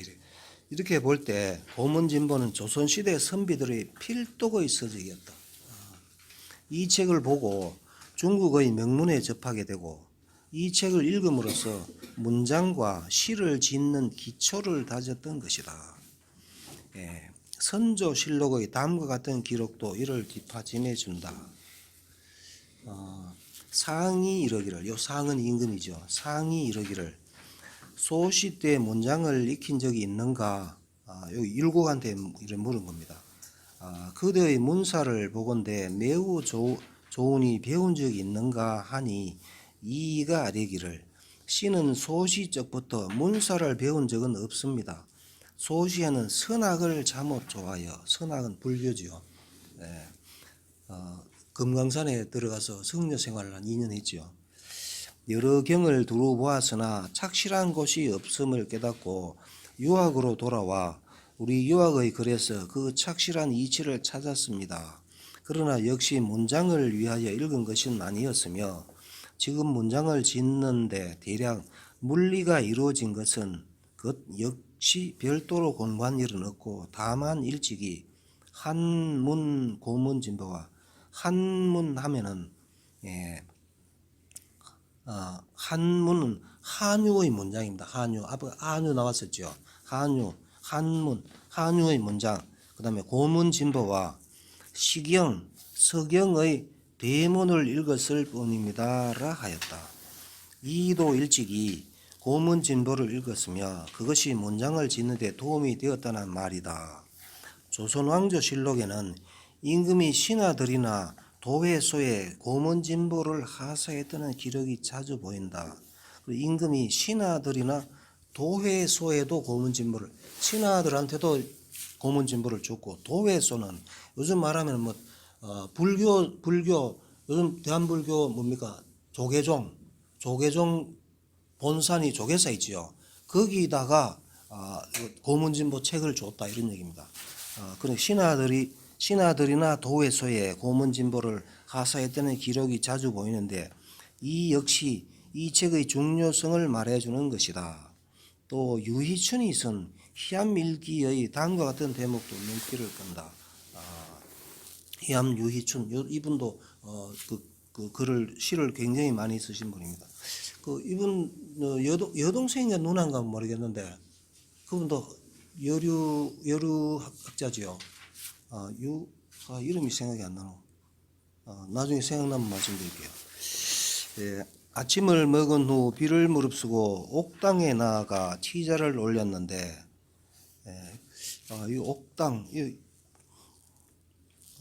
이렇게 볼 때 고문진보는 조선시대 선비들의 필독의 서적이었다. 이 책을 보고 중국의 명문에 접하게 되고 이 책을 읽음으로써 문장과 시를 짓는 기초를 다졌던 것이다. 예, 선조실록의 다음과 같은 기록도 이를 뒷받침해 준다. 사항이 이러기를, 요 사항은 임금이죠. 사항이 이러기를 소시 때 문장을 익힌 적이 있는가? 여기 율곡한테 이런 물은 겁니다. 그대의 문사를 보건대 매우 좋으니 배운 적이 있는가 하니 이가 아뢰기를 씨는 소시적부터 문사를 배운 적은 없습니다. 소시에는 선악을 잠옷 좋아하여, 선악은 불교지요. 네. 금강산에 들어가서 성녀 생활을 한 2년 했죠. 여러 경을 두루 보았으나 착실한 곳이 없음을 깨닫고 유학으로 돌아와 우리 유학의 글에서 그 착실한 이치를 찾았습니다. 그러나 역시 문장을 위하여 읽은 것은 아니었으며 지금 문장을 짓는데 대략 물리가 이루어진 것은 그 역시 별도로 공부한 일은 없고 다만 일찍이 한문 고문진보와 한문 하면은 한문은 한유의 문장입니다. 한유 나왔었죠. 한문, 한유의 문장. 그 다음에 고문진보와 시경, 서경의 대문을 읽었을 뿐입니다라 하였다. 이도 일찍이 고문진보를 읽었으며 그것이 문장을 짓는 데 도움이 되었다는 말이다. 조선왕조실록에는 임금이 신하들이나 도회소에 고문진보를 하사했다는 기록이 자주 보인다. 임금이 신하들이나 도회소에도 고문진보를, 신하들한테도 고문진보를 줬고, 도회소는 요즘 말하면 뭐 불교 요즘 대한불교 뭡니까? 조계종 본산이 조계사 있지요. 거기다가 고문진보 책을 줬다 이런 얘기입니다. 그런 신하들이나 도회소에 고문진보를 하사했다는 기록이 자주 보이는데 이 역시 이 책의 중요성을 말해주는 것이다. 또 유희춘이 쓴 희암일기의 다음과 같은 대목도 눈길을 끈다. 희암 유희춘 이분도 그 글을 시를 굉장히 많이 쓰신 분입니다. 그 이분 여동생인가 누나인가 모르겠는데 그분도 여류 학자지요. 이름이 생각이 안 나노. 나중에 생각나면 말씀드릴게요. 예, 아침을 먹은 후 비를 무릅쓰고 옥당에 나아가 티자를 올렸는데 이 옥당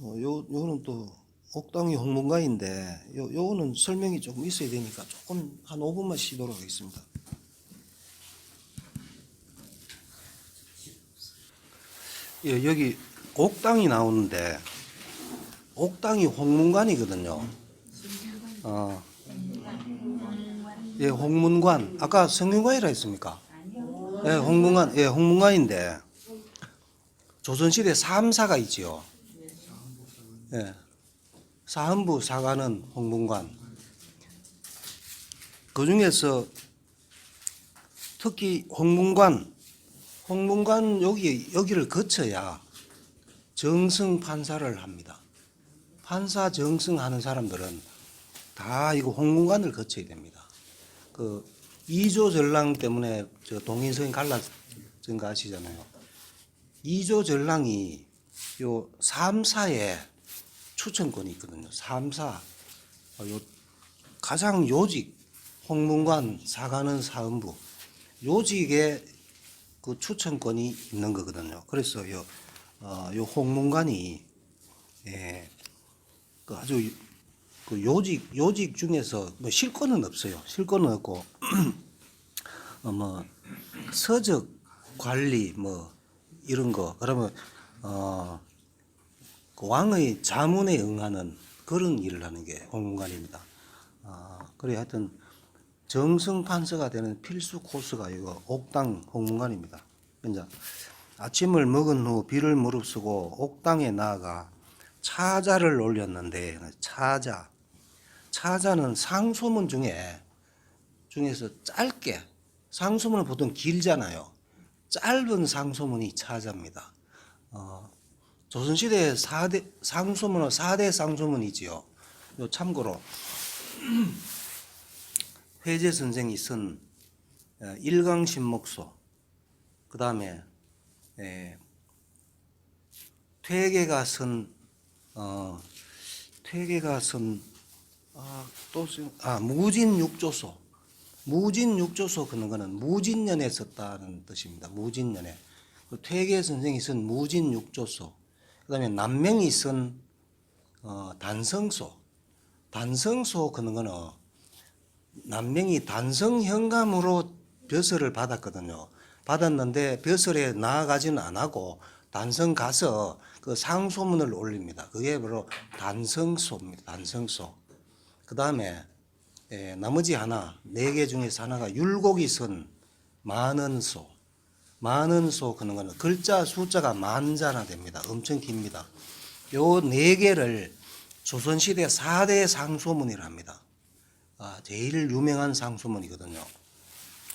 요거는 또 옥당이 홍문가인데 요거는 설명이 조금 있어야 되니까 조금 한 5분만 쉬도록 하겠습니다. 예, 여기 옥당이 나오는데 옥당이 홍문관이거든요. 예, 홍문관. 아까 성균관이라 했습니까? 예, 홍문관. 예, 홍문관인데 조선시대 3사가 있지요. 예, 사헌부 사가는 홍문관. 그 중에서 특히 홍문관 여기를 거쳐야 정승 판사를 합니다. 판사 정승하는 사람들은 다 이거 홍문관을 거쳐야 됩니다. 그 이조 전랑 때문에 저 동인성이 갈라진 거 아시잖아요. 이조 전랑이 요 3사에 추천권이 있거든요. 3사 요 가장 요직 홍문관 사가는 사헌부 요직에 그 추천권이 있는 거거든요. 그래서 요 요 홍문관이 그 아주 그 요직 중에서 뭐 실권은 없어요. 실권은 없고 뭐 서적 관리 뭐 이런 거 그러면 그 왕의 자문에 응하는 그런 일을 하는 게 홍문관입니다. 그래 하여튼 정승판서가 되는 필수 코스가 이거 옥당 홍문관입니다. 이제 아침을 먹은 후 비를 무릅쓰고 옥당에 나아가 차자를 올렸는데 차자는 상소문 중에서 짧게 상소문은 보통 길잖아요. 짧은 상소문이 차자입니다. 조선시대 4대 상소문은 4대 상소문이지요. 요 참고로 회재 선생이 쓴 일강신목소, 그 다음에 퇴계가 쓴 무진육조소. 무진육조소 그런 거는 무진년에 썼다는 뜻입니다. 무진년에. 퇴계 선생이 쓴 무진육조소. 그다음에 남명이 쓴 단성소 그런 거는 남명이 단성현감으로 벼슬을 받았거든요. 받았는데 벼슬에 나아가지는 안 하고 단성 가서 그 상소문을 올립니다. 그게 바로 단성소입니다. 단성소. 그 다음에 나머지 하나, 4개 중에서 하나가 율곡이 쓴 만언소. 만언소 그런 거는 글자 숫자가 만자나 됩니다. 엄청 깁니다. 요 4개를 조선시대 4대 상소문이라 합니다. 제일 유명한 상소문이거든요.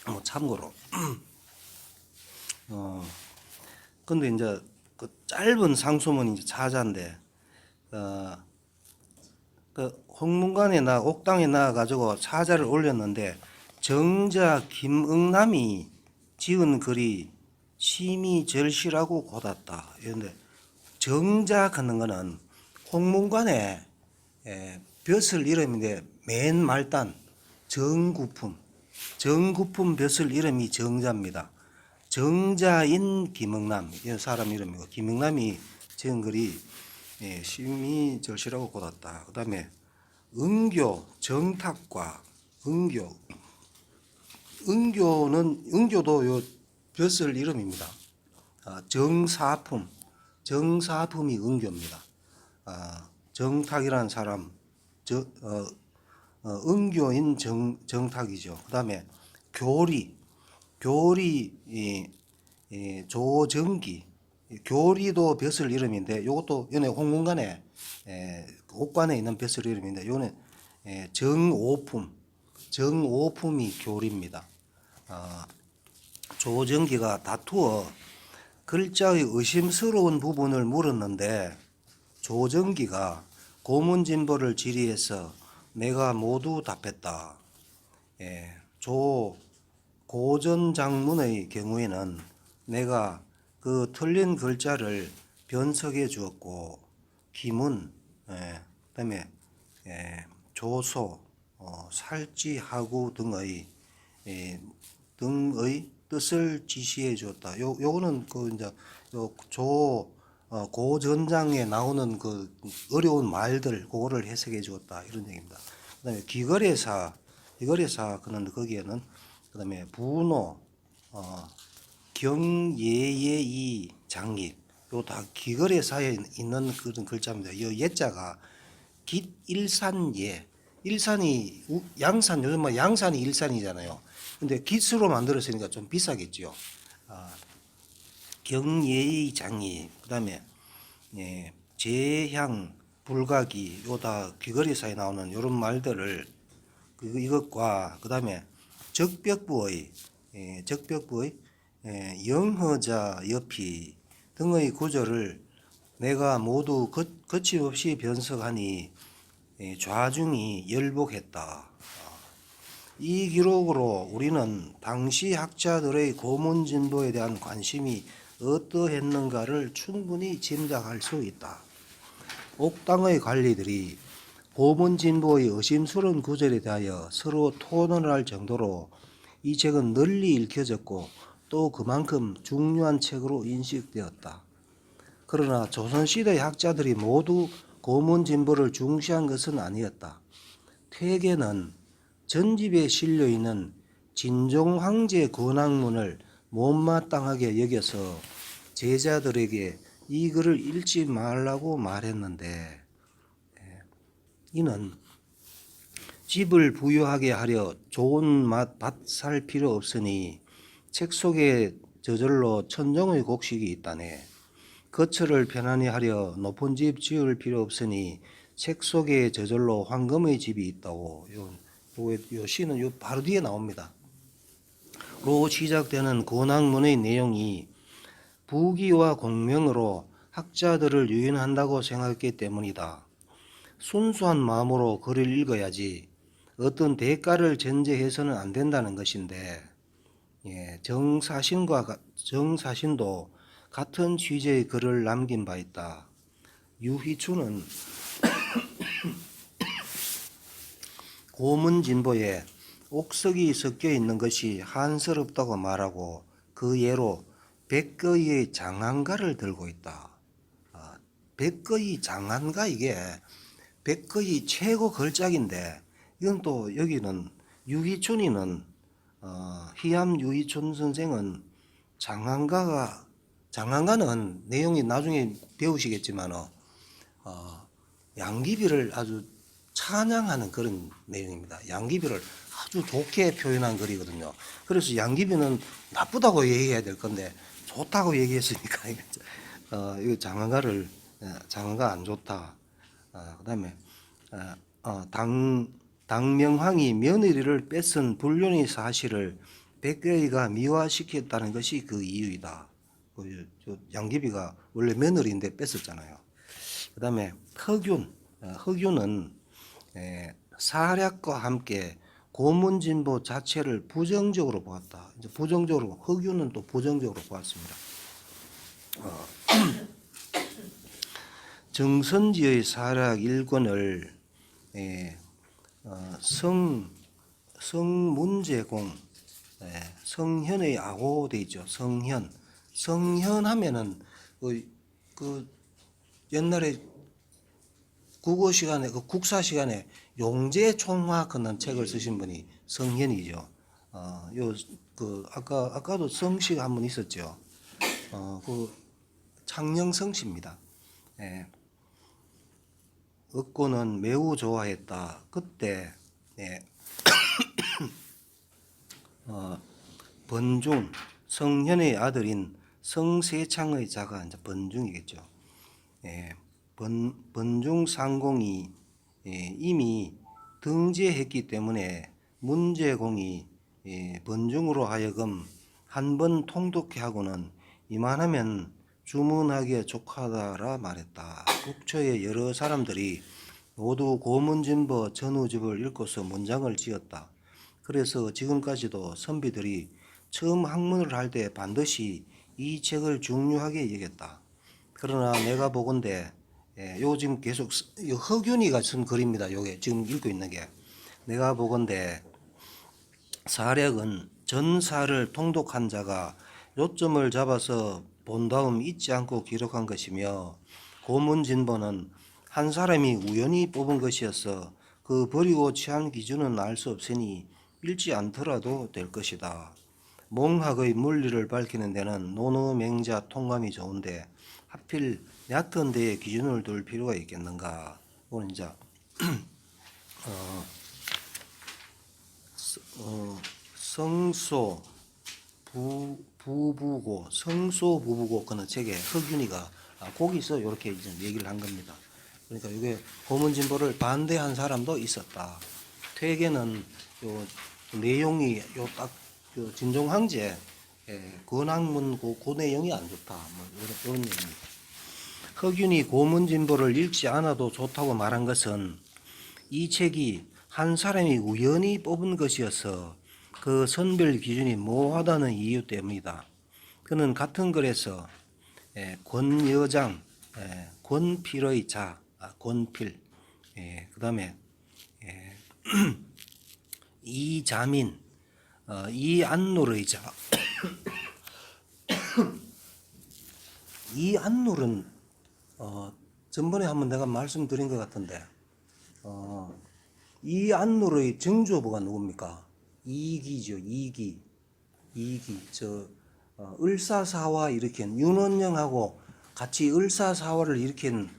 뭐 참고로. 근데 이제 그 짧은 상소문이 이제 차자인데, 그 홍문관에 옥당에 나가지고 차자를 올렸는데 정자 김응남이 지은 글이 심히 절실하고 고닫다. 이런데 정자 그는 거는 홍문관에 벼슬 이름인데 맨 말단 정구품 벼슬 이름이 정자입니다. 정자인 김응남 이 사람 이름이고 김응남이 지은 글이 심히 절실하고 고닫다. 그 다음에 응교 정탁과 응교도 요 벼슬 이름입니다. 정사품이 응교입니다. 정탁이라는 사람 응교인 정탁이죠. 그 다음에 교리 조정기 교리도 벼슬 이름인데 요것도 연애 홍문관에 옥관에 있는 벼슬 이름인데 요는 정오품이 교리입니다. 조정기가 다투어 글자의 의심스러운 부분을 물었는데 조정기가 고문진보를 질의해서 내가 모두 답했다. 고전 장문의 경우에는 내가 그 틀린 글자를 변석해 주었고 기문, 그다음에 조소, 살찌하구 등의 뜻을 지시해 주었다. 요거는 그 이제 고전장에 나오는 그 어려운 말들 그거를 해석해 주었다 이런 얘기입니다. 그다음에 귀거래사 그는 거기에는 그다음에 분호, 경예예이 장입 요 다 귀거래사에 있는 그런 글자입니다. 이 예자가 깃일산예 일산이 양산 요즘 뭐 양산이 일산이잖아요. 근데 깃으로 만들었으니까 좀 비싸겠죠. 경예의 장이 그다음에 제향 불가기 요다 귀거리사에 나오는 요런 말들을 이것과 그다음에 적벽부의 영허자 옆이 등의 구절을 내가 모두 거침없이 변석하니 좌중이 열복했다. 이 기록으로 우리는 당시 학자들의 고문진보에 대한 관심이 어떠했는가를 충분히 짐작할 수 있다. 옥당의 관리들이 고문진보의 의심스러운 구절에 대하여 서로 토론을 할 정도로 이 책은 널리 읽혀졌고 또 그만큼 중요한 책으로 인식되었다. 그러나 조선시대 학자들이 모두 고문 진보를 중시한 것은 아니었다. 퇴계는 전집에 실려 있는 진종 황제 권학문을 못마땅하게 여겨서 제자들에게 이 글을 읽지 말라고 말했는데, 이는 집을 부유하게 하려 좋은 밭 살 필요 없으니 책 속에 저절로 천정의 곡식이 있다네. 거처를 편안히 하려 높은 집 지을 필요 없으니 책 속에 저절로 황금의 집이 있다고. 요 시는 요 바로 뒤에 나옵니다. 로 시작되는 권학문의 내용이 부귀와 공명으로 학자들을 유인한다고 생각했기 때문이다. 순수한 마음으로 글을 읽어야지 어떤 대가를 전제해서는 안 된다는 것인데, 정사신도 같은 취지의 글을 남긴 바 있다. 유희춘은 고문진보에 옥석이 섞여 있는 것이 한스럽다고 말하고 그 예로 백거의 장안가를 들고 있다. 백거의 장안가, 이게 백거의 최고 걸작인데, 이건 또 여기는 유희춘이는 희암 유희춘 선생은 장안가는 내용이 나중에 배우시겠지만 양귀비를 아주 찬양하는 그런 내용입니다. 양귀비를 아주 좋게 표현한 글이거든요. 그래서 양귀비는 나쁘다고 얘기해야 될 건데 좋다고 얘기했으니까 이거 장안가 안 좋다. 그다음에 당명황이 며느리를 뺏은 불륜의 사실을 백거이가 미화시켰다는 것이 그 이유이다. 양귀비가 원래 며느리인데 뺏었잖아요. 그다음에 허균은 사략과 함께 고문진보 자체를 부정적으로 보았다. 이제 허균은 또 부정적으로 보았습니다. 정선지의 사략 1권을 성문제공, 성현의 아고 돼 있죠. 성현 하면은 그 옛날에 국어 시간에, 국사 시간에 용제총화 그런 책을 쓰신 분이 성현이죠. 아까도 성씨가 한 분 있었죠. 창녕성씨입니다. 얻고는 매우 좋아했다. 그때 번중, 성현의 아들인 성세창의 자가 이제 번중이겠죠. 번중 상공이 이미 등재했기 때문에 문제공이 번중으로 하여금 한 번 통독해 하고는 이만하면 주문하기에 족하다라 말했다. 국초의 여러 사람들이 모두 고문진보 전후집을 읽고서 문장을 지었다. 그래서 지금까지도 선비들이 처음 학문을 할 때 반드시 이 책을 중요하게 여겼다. 그러나 내가 보건대 요 지금 계속 허균이가 쓴 글입니다. 요게 지금 읽고 있는 게. 내가 보건대 사략은 전사를 통독한 자가 요점을 잡아서 본 다음 잊지 않고 기록한 것이며, 고문진보는 한 사람이 우연히 뽑은 것이어서 그 버리고 취한 기준은 알 수 없으니 읽지 않더라도 될 것이다. 몽학의 물리를 밝히는 데는 노노맹자 통감이 좋은데 하필 얕은 데에 기준을 둘 필요가 있겠는가. 오늘 이제 성소 부부고 성소 부부고 그는 책에 허균이가 거기서 이렇게 이제 얘기를 한 겁니다. 그러니까 이게 고문진보를 반대한 사람도 있었다. 퇴계는 요 내용이 요딱 진종황제 권학문 그 내용이 안 좋다. 뭐 이런 얘기입니다. 허균이 고문진보를 읽지 않아도 좋다고 말한 것은 이 책이 한 사람이 우연히 뽑은 것이어서 그 선별 기준이 모호하다는 이유 때문이다. 그는 같은 글에서 권여장, 권필의 자, 권필, 그 다음에 이자민, 이안룰의 자. 이안룰은 전번에 한번 내가 말씀드린 것 같은데, 이 안룰의 정조부가 누굽니까? 이기죠, 이기. 을사사화 일으킨, 윤원영하고 같이 을사사화를 일으킨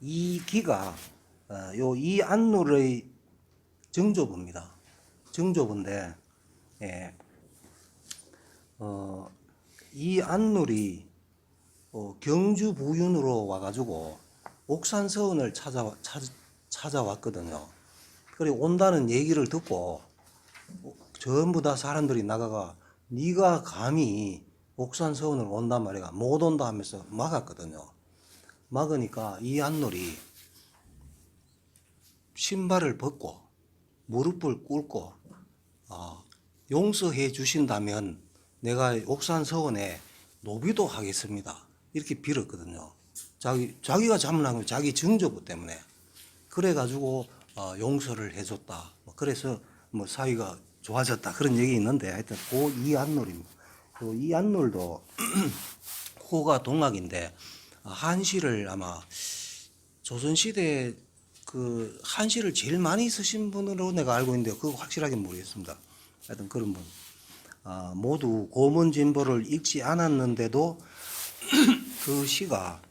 이기가, 이 안룰의 정조부입니다. 정조부인데, 예, 이 안룰이 경주 부윤으로 와가지고 옥산서원을 찾아왔거든요. 그리고 온다는 얘기를 듣고 전부 다 사람들이 나가가 네가 감히 옥산서원을 온단 말이야. 못 온다 하면서 막았거든요. 막으니까 이 안놀이 신발을 벗고 무릎을 꿇고 용서해 주신다면 내가 옥산서원에 노비도 하겠습니다. 이렇게 빌었거든요. 자기가 잘못한 건 자기 정조부 때문에. 그래가지고 용서를 해줬다. 그래서 뭐 사이가 좋아졌다. 그런 얘기 있는데 하여튼 이 안놀입니다. 이 안놀도 호가 동학인데 한시를 아마 조선시대 그 한시를 제일 많이 쓰신 분으로 내가 알고 있는데 그거 확실하게 모르겠습니다. 하여튼 그런 분. 모두 고문진보를 읽지 않았는데도 그 시가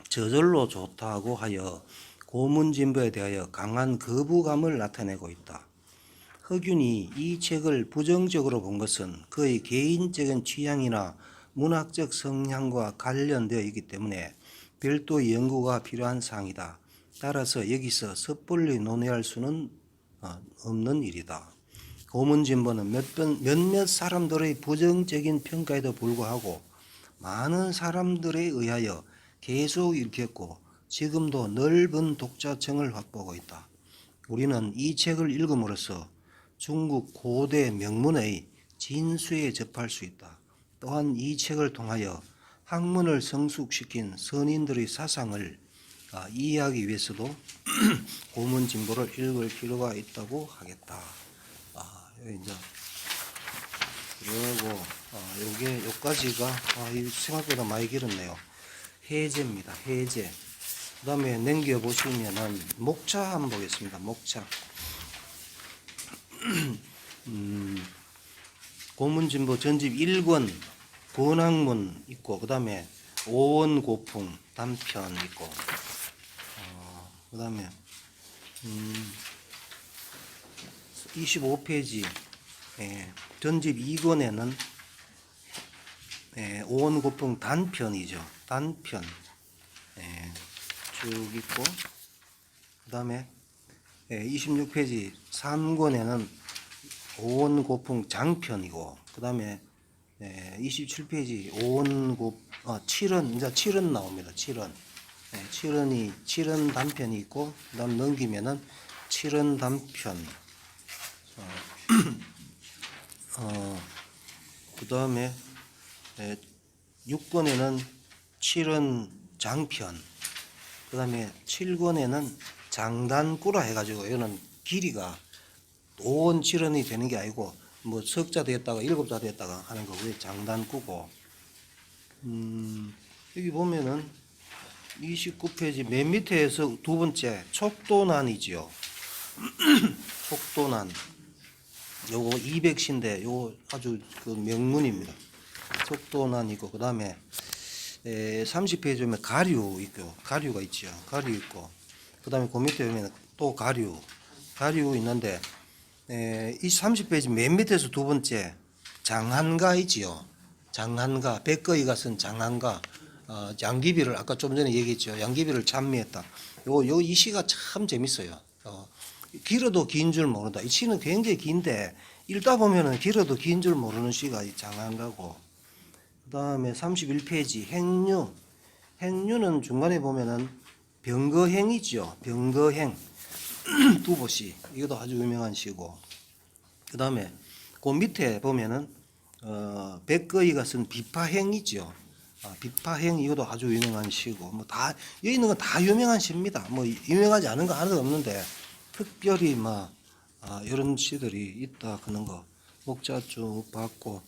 저절로 좋다고 하여 고문진보에 대하여 강한 거부감을 나타내고 있다. 허균이 이 책을 부정적으로 본 것은 그의 개인적인 취향이나 문학적 성향과 관련되어 있기 때문에 별도 연구가 필요한 사항이다. 따라서 여기서 섣불리 논의할 수는 없는 일이다. 고문진보는 몇몇 사람들의 부정적인 평가에도 불구하고 많은 사람들에 의하여 계속 읽혔고 지금도 넓은 독자층을 확보하고 있다. 우리는 이 책을 읽음으로써 중국 고대 명문의 진수에 접할 수 있다. 또한 이 책을 통하여 학문을 성숙시킨 선인들의 사상을 이해하기 위해서도 고문진보를 읽을 필요가 있다고 하겠다. 이제 그리고 요게 요까지가 생각보다 많이 길었네요. 해제입니다. 해제. 그 다음에 넘겨 보시면은 목차 한번 보겠습니다. 목차. 고문진보 전집 1권 권학문 있고 그 다음에 오원고풍 단편 있고 그 다음에 25페이지 전집 2권에는 오원고풍 단편이죠. 단편 쭉 있고 그 다음에 26페이지 3권에는 오원고풍 장편이고 그 다음에 27페이지 오원고 7원 이제 7원 나옵니다. 7원 7원 단편이 있고 그 다음 넘기면은 7원 단편 그 다음에 6권에는 7원 장편 그 다음에 7권에는 장단꾸라 해가지고 이거는 길이가 5원 7원이 되는 게 아니고 뭐 석자 되었다가 7자 되었다가 하는 거고요. 장단꾸고 여기 보면은 29페이지 맨 밑에서 두 번째 촉도난이지요. 촉도난 요거 200시인데 요거 아주 그 명문입니다. 촉도난이고 그 다음에 30페이지 보면 가류 있고 가류가 있죠. 가류 있고 그 다음에 그 밑에 보면 또 가류 있는데 이 30페이지 맨 밑에서 두 번째 장한가 있지요. 장한가 백거이가 쓴 장한가 양귀비를 아까 좀 전에 얘기했죠. 양귀비를 찬미했다. 이 시가 참 재밌어요. 길어도 긴 줄 모른다. 이 시는 굉장히 긴데 읽다 보면은 길어도 긴 줄 모르는 시가 이 장한가고 그 다음에 31페이지 행류는 중간에 보면은 병거행이죠. 병거행 두보시 이것도 아주 유명한 시고 그 다음에 그 밑에 보면은 백거이가 쓴 비파행이죠. 비파행 이것도 아주 유명한 시고 뭐 다 여기 있는 건 다 유명한 시입니다. 뭐 유명하지 않은 거 하나도 없는데 특별히 이런 시들이 있다 그런 거 목자 쭉 봤고